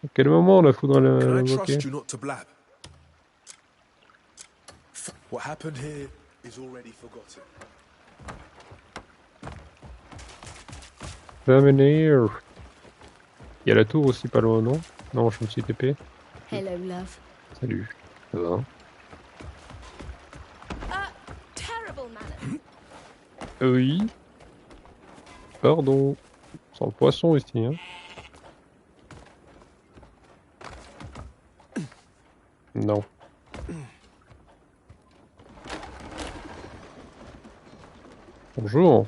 À quel moment la foudre Can I invoquée? trust you not to blab? What happened here is already forgotten. L'avenir. Il y a la tour aussi pas loin, non? Non, je me suis TP. Hello, love. Salut. Ça va? Terrible manners. Oui. Pardon. Sans le poisson ici, hein. Non. Bonjour.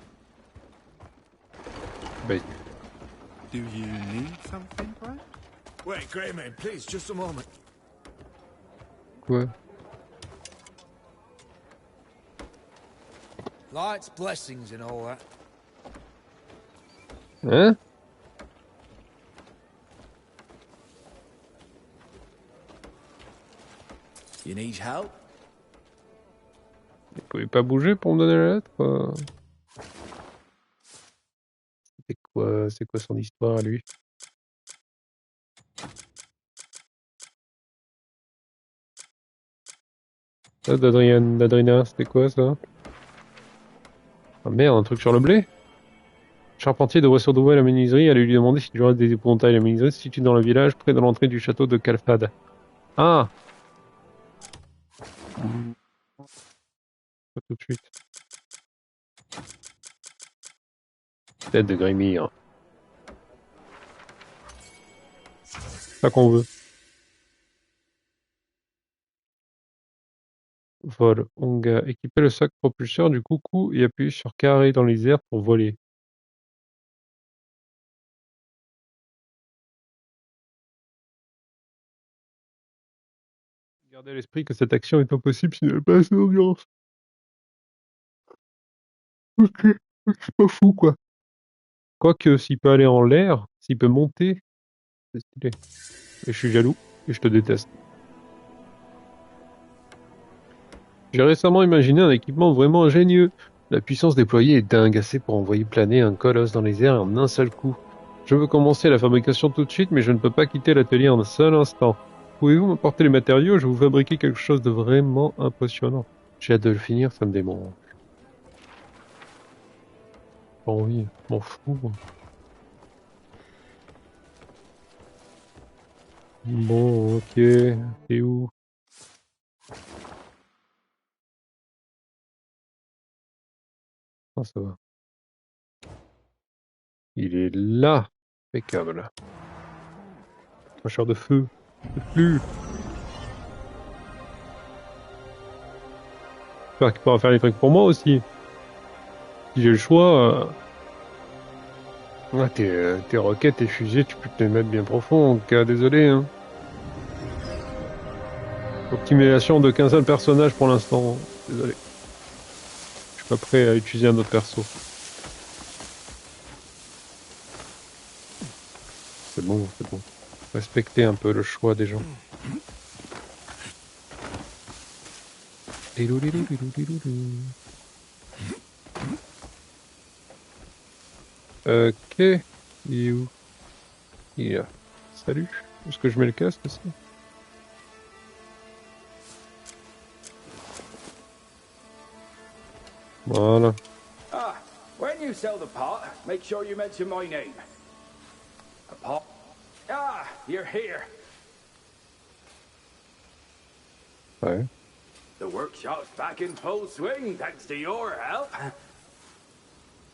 Ben. Do you need something, Brian? Wait, Greyman, please, just a moment. Quoi? Light's blessings and all that. Hein? You need help? Il pouvait pas bouger pour me donner la lettre? C'est quoi son histoire à lui? Ça, d'Adrien, c'était quoi ça? Ah merde, un truc sur le blé? Charpentier devrait se retrouver à la menuiserie, allait lui demander si tu aurais des épouvantails à la menuiserie située dans le village, près de l'entrée du château de Calfad. Ah! Pas tout de suite. Tête de Grémire. C'est ça qu'on veut. Vol. Onga. Équipez le sac propulseur du coucou et appuyez sur carré dans les airs pour voler. Gardez à l'esprit que cette action est impossible s'il n'y a pas assez d'endurance. Ok, c'est pas fou quoi. Quoique, s'il peut aller en l'air, s'il peut monter, c'est stylé. Et je suis jaloux, et je te déteste. J'ai récemment imaginé un équipement vraiment ingénieux. La puissance déployée est dingue, assez pour envoyer planer un colosse dans les airs en un seul coup. Je veux commencer la fabrication tout de suite, mais je ne peux pas quitter l'atelier en un seul instant. Pouvez-vous m'apporter les matériaux? Je vais vous fabriquer quelque chose de vraiment impressionnant. J'ai hâte de le finir, ça me démange. Pas envie, m'en fous. Bon, ok. T'es où? Ah, ça va. Il est là. Impeccable. Cracheur de feu. Plus. J'espère qu'il pourra faire les trucs pour moi aussi. Si j'ai le choix. Ouais, tes roquettes, tes fusées, tu peux te les mettre bien profond, donc désolé, hein. Optimisation de qu'un seul personnage pour l'instant. Désolé. Je suis pas prêt à utiliser un autre perso. C'est bon, c'est bon. Respectez un peu le choix des gens. Ok. Il est où? Il est là. Salut. Est-ce que je mets le casque aussi? Voilà. Ah, when you sell the pot, make sure you mention my name. A pot. Ah, you're here. Ouais. The workshop's back in full swing, thanks to your help.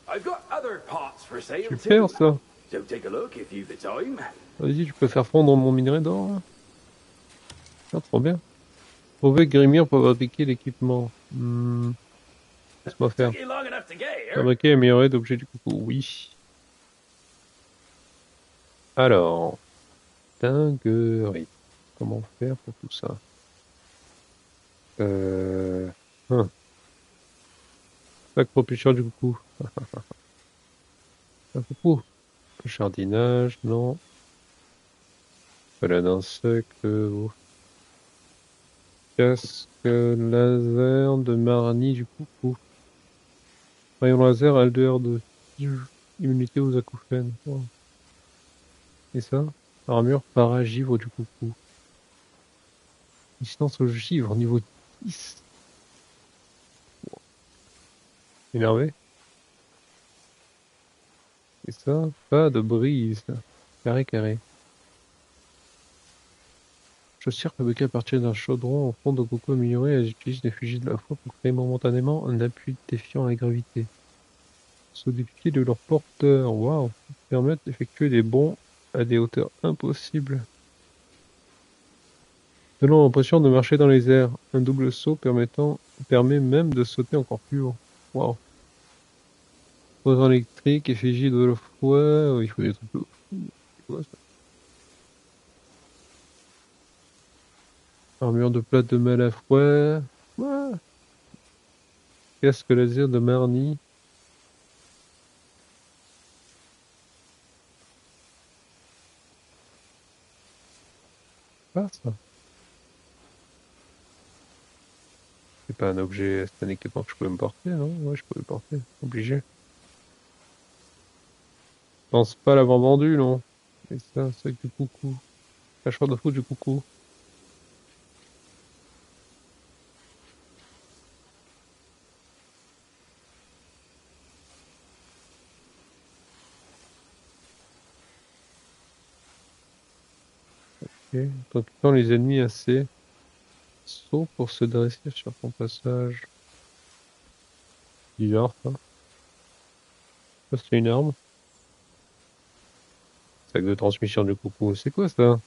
I've got other pots for sale Super too. ça. So take a look if you've the time. Vas-y, tu peux faire fondre mon minerai d'or là. Ah, trop bien. Trouver Grimir pour fabriquer l'équipement. Laisse-moi faire. Took you long enough to get here. Fabriquer et améliorer d'objets du coucou. Oui. Alors. Dinguerie. Comment faire pour tout ça? Sac propulseur du coucou. Un coucou. Jardinage, non. Voilà d'insectes. Casque laser de Marnie du coucou. Rayon laser LDR2. Immunité aux acouphènes. Oh. Et ça? Armure paragivre du coucou. Distance au givre, niveau 10. Énervé? Et ça? Pas de brise. Carré, carré. Chaussures fabriquées à partir d'un chaudron en fond de coco amélioré, elles utilisent des fusils de la foi pour créer momentanément un appui défiant la gravité. Sous des pieds de leur porteur, waouh, permettent d'effectuer des bonds à des hauteurs impossibles. Donnant l'impression de marcher dans les airs, un double saut permet même de sauter encore plus haut. Waouh. Posant électrique, effigie de la foi, il faut des trucs de fou. C'est quoi ça? Armure de plate de Malafouet. Ouais. Casque laser de Marnie. Ah, ça. C'est pas un objet, c'est un équipement que je pouvais me porter, non? Ouais, je pouvais le porter. Obligé. Je pense pas l'avoir vendu, non? Et ça, c'est avec du coucou. Cachoir de fou du coucou. Ok. Tant les ennemis assez saut pour se dresser sur ton passage. Bizarre, ça. Ça, c'est une arme. Sac de transmission du coucou. C'est quoi ça?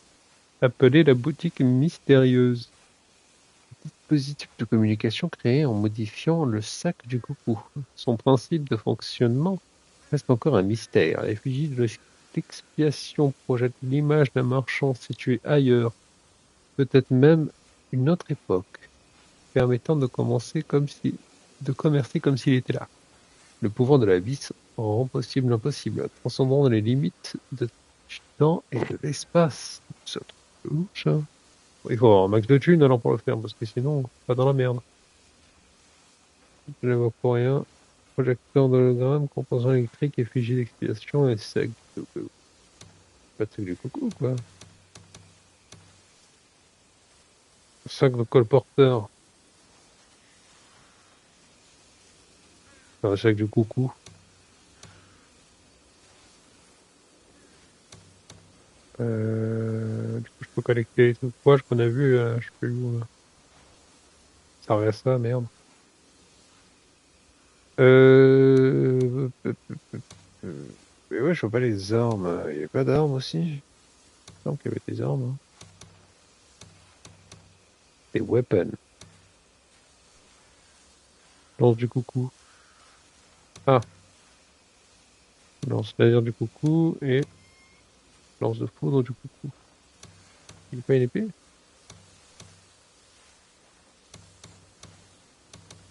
Appelé la boutique mystérieuse. Dispositif de communication créé en modifiant le sac du coucou. Son principe de fonctionnement reste encore un mystère. L'effigie de l'expiation projette l'image d'un marchand situé ailleurs, peut-être même une autre époque, permettant de commercer comme s'il était là. Le pouvoir de la vis rend possible l'impossible, transcendant les limites du temps et de l'espace. C'est un truc de ouf, ça. Il faut avoir un max de thunes alors pour le faire, parce que sinon, pas dans la merde. Je ne vois pour rien. Projecteur d'hologramme, composant électrique, effigie d'expiation et sac de coucou. Pas de sac du coucou, quoi. Sac de colporteur. Un sac du coucou. Du coup, je peux collecter les trucs. Quoi, qu'on a vu, je sais plus où. Ça reste ça, merde. Mais ouais, je vois pas les armes. Il y avait pas d'armes aussi? Il me semble qu'il y avait des armes. Hein. Des weapons. Lance du coucou. Ah. Lance laser du coucou et lance de foudre du coucou. Il n'est pas une épée?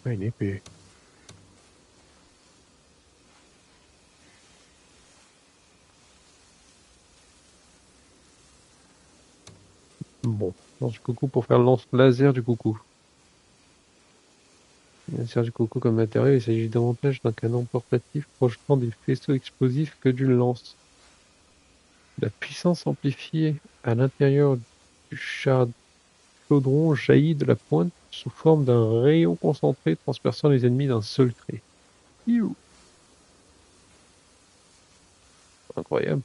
Pas une épée. Bon, lance du coucou pour faire le lance laser du coucou. Laser du coucou comme matériau, il s'agit davantage d'un canon portatif projetant des faisceaux explosifs que d'une lance. La puissance amplifiée à l'intérieur du chaudron jaillit de la pointe sous forme d'un rayon concentré transperçant les ennemis d'un seul trait. Iou. Incroyable.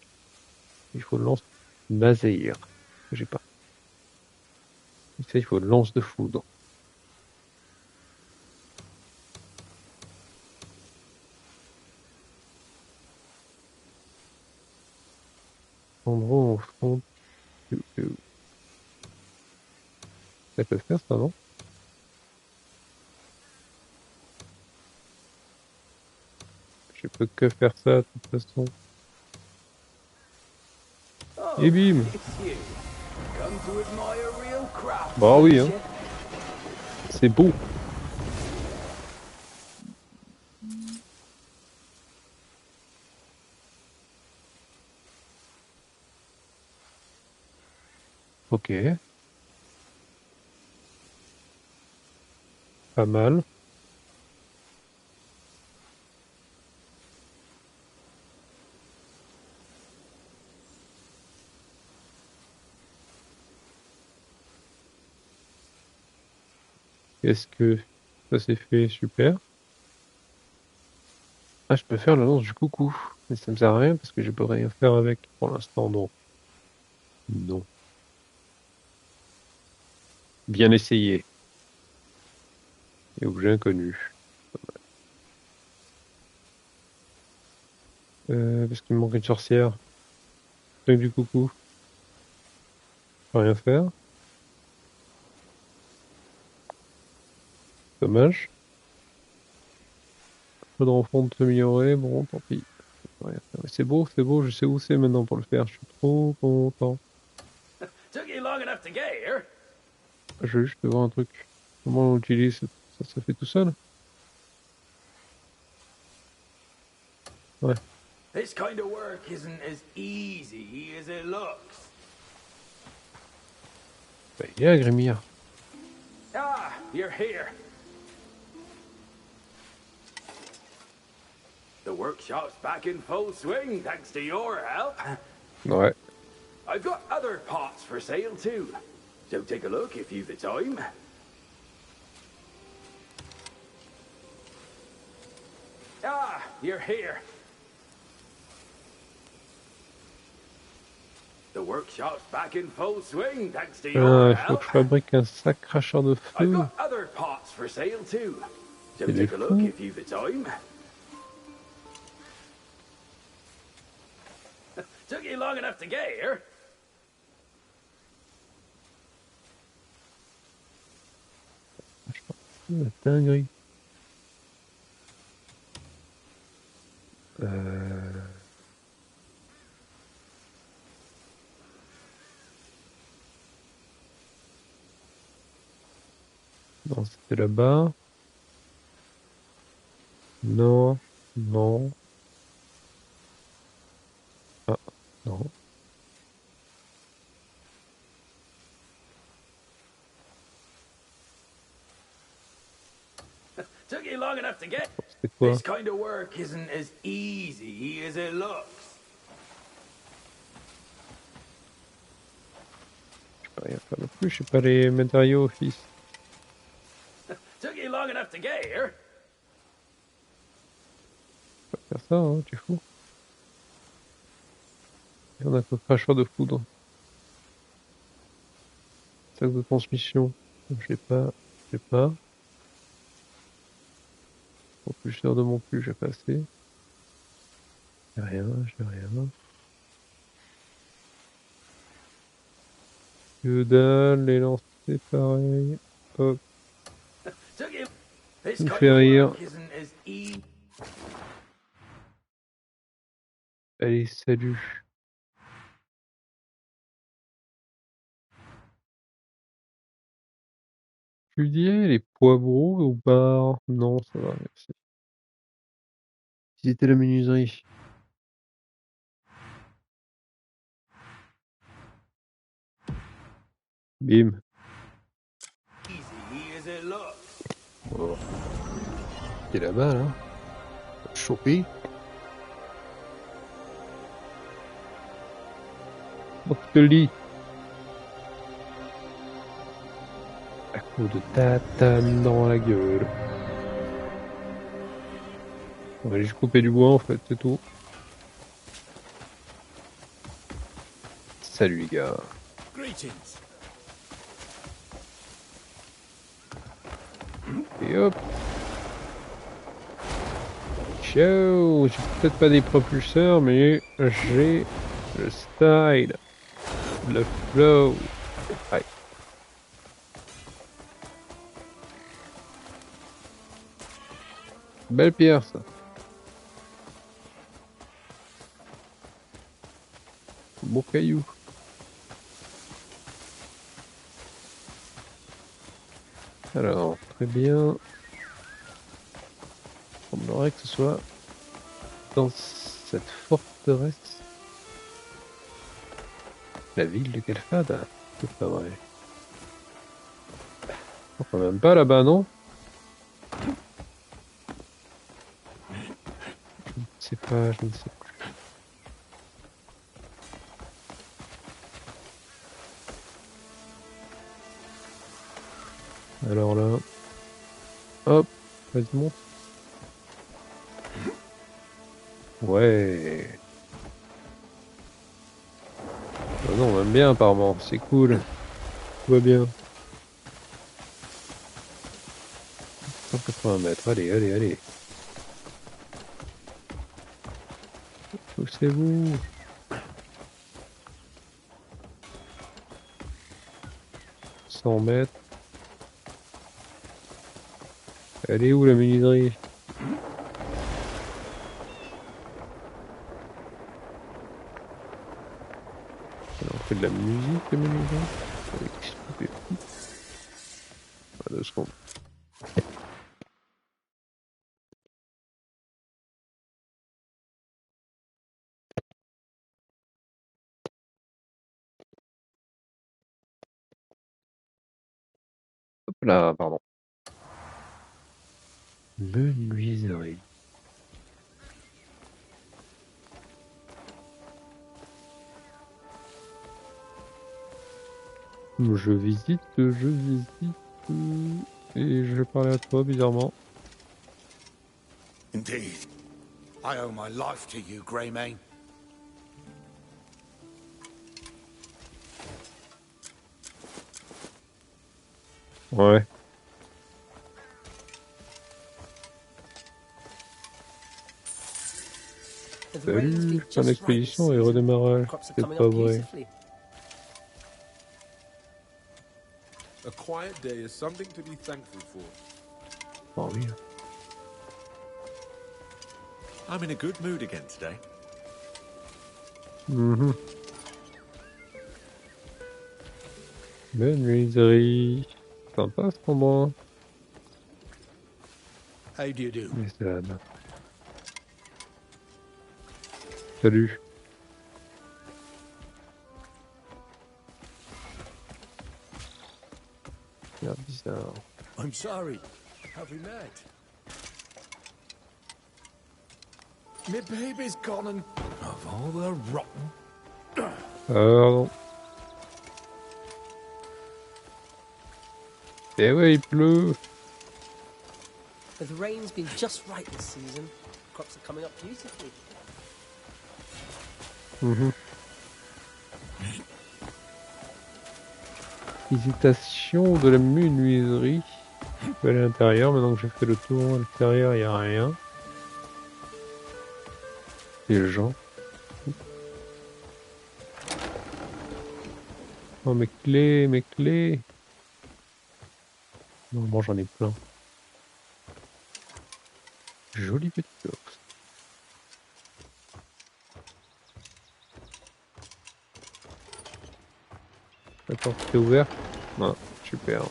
Il faut le lance laser. Que j'ai pas. Et ça, il faut le lance de foudre. Endroit au fond. Ça peut faire ça, non? Je peux que faire ça de toute façon. Et bim! Bah oui, hein. C'est beau. Ok. Pas mal. Est-ce que ça s'est fait? Super. Ah, je peux faire la lance du coucou. Mais ça me sert à rien parce que je peux rien faire avec. Pour l'instant, non. Non. Bien essayé. Et objet inconnu. Parce qu'il me manque une sorcière. Truc du coucou. Je peux rien faire. Dommage. Faudra en fond de s'améliorer, bon, tant pis. C'est beau, je sais où c'est maintenant pour le faire, je suis trop content. Je veux juste voir un truc. Comment on utilise ça? Ça fait tout seul? Ouais. This kind of work isn't as easy as it looks. Bah, il est là, Grimir. Ah, you're here. The workshop's back in full swing, thanks to your help. Ouais. I've got other pots for sale too, so take a look if you've the time. Ah, you're here. The workshop's back in full swing, thanks to your Il faut help. que je fabrique un sac cracheur de I've feu. got other pots for sale too, so C'est des take a look fous. if you've the time. Took you long enough to get here. La dinguerie. Non, c'était là-bas. Non, non. Ah, non. Took you long enough to get. C'était quoi? This kind of work isn't as easy as it looks. Je peux rien faire non plus, je sais pas les matériaux, fils. Took you long enough to get here. Je peux pas faire ça, hein, tu es fou. Et on a un cracheur de foudre. Sac de transmission. Je sais pas, je sais pas. Propulseur de mon cul, j'ai pas assez. J'ai rien, j'ai rien. Que dalle, les lancer pareil. Hop. Ça me fait rire. Allez, salut. Tu disais les poivrons au bar? Non, ça va, merci. Visiter la menuiserie. Bim. Oh. T'es là-bas, là? Chopé. Oh, je te le dis. À coup de tatane dans la gueule. On va juste couper du bois, en fait, c'est tout. Salut, les gars. Greetings. Et hop. Ciao. J'ai peut-être pas des propulseurs, mais j'ai le style. Le flow. Aïe. Belle pierre, ça. Beau caillou. Alors, très bien. Il semblerait que ce soit dans cette forteresse. La ville de Kelfad. C'est pas vrai. Quand même pas là-bas, non? Je ne sais pas, je ne sais plus. Alors là, hop, vas-y monte. Ouais. Oh non, on aime bien apparemment, c'est cool. Tout va bien. 180 mètres, allez, allez, allez. Poussez-vous. « 100 mètres. Elle est où la menuiserie? On fait de la musique, la menuiserie. Ah, 2 secondes. Hop là, pardon. Menuiserie. Je visite, et je parlais à toi bizarrement. Indeed. I owe my life to you, Greymane. Ouais. Salut, fin d'expédition et redémarrage. C'est pas vrai. A quiet day is something to be thankful for. Oh oui. I'm in a good mood again today. Menuiserie. Sympa cet endroit. How do you do? Mesdames. Salut. C'est bizarre. I'm sorry. Have we met? My baby's gone and of all the rotten. Pardon. Eh ouais, il pleut. The rain's been just right this season. Crops are coming up beautifully. Visitation de la menuiserie. Je peux aller à l'intérieur, maintenant que j'ai fait le tour à l'extérieur, il n'y a rien. Les gens. Oh, mes clés, mes clés. Normalement, j'en ai plein. Joli petit ours. La porte est ouverte. Non, super.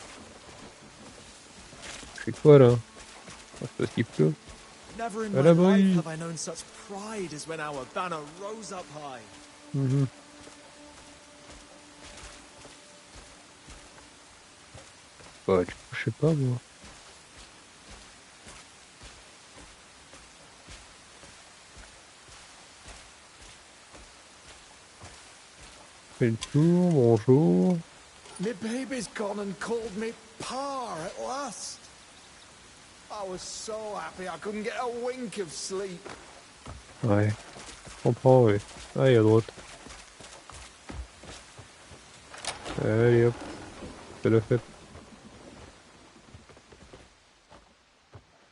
C'est quoi là? C'est parce qu'il pleut. Never in À my life l'abri. have I known such pride as when our banner rose up high. Mhm. Bah, du coup, je sais pas moi. Fais le tour, bonjour. My baby's gone and called me Pa at last. I was so happy I couldn't get a wink of sleep. Ouais, je comprends, ouais. Allez, à droite. Allez hop, c'est la fête.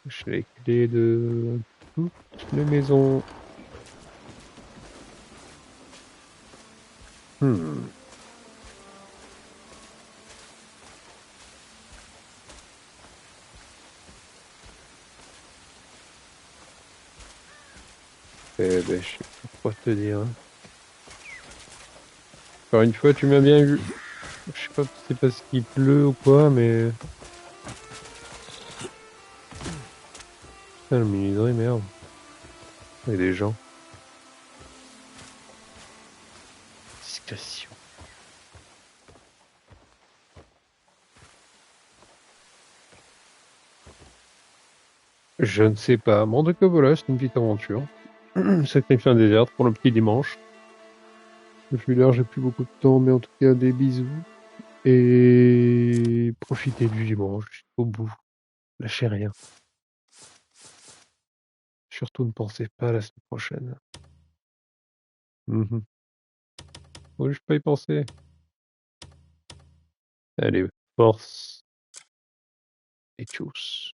J'ai les clés de toutes les maisons. Hmm. Eh ben, je sais pas quoi te dire. Hein. Encore une fois, tu m'as bien vu. Je sais pas si c'est parce qu'il pleut ou quoi, mais... Putain, le menuiserie, merde. Il y a des gens. Discrétion. Je ne sais pas. Bon, en tout cas, voilà, c'est une petite aventure. Sacrifier un désert pour le petit dimanche. Je suis là, j'ai plus beaucoup de temps, mais en tout cas, des bisous. Et profitez du dimanche jusqu'au bout. Lâchez rien. Surtout ne pensez pas à la semaine prochaine. Faut juste pas y penser. Allez, force et tchuss.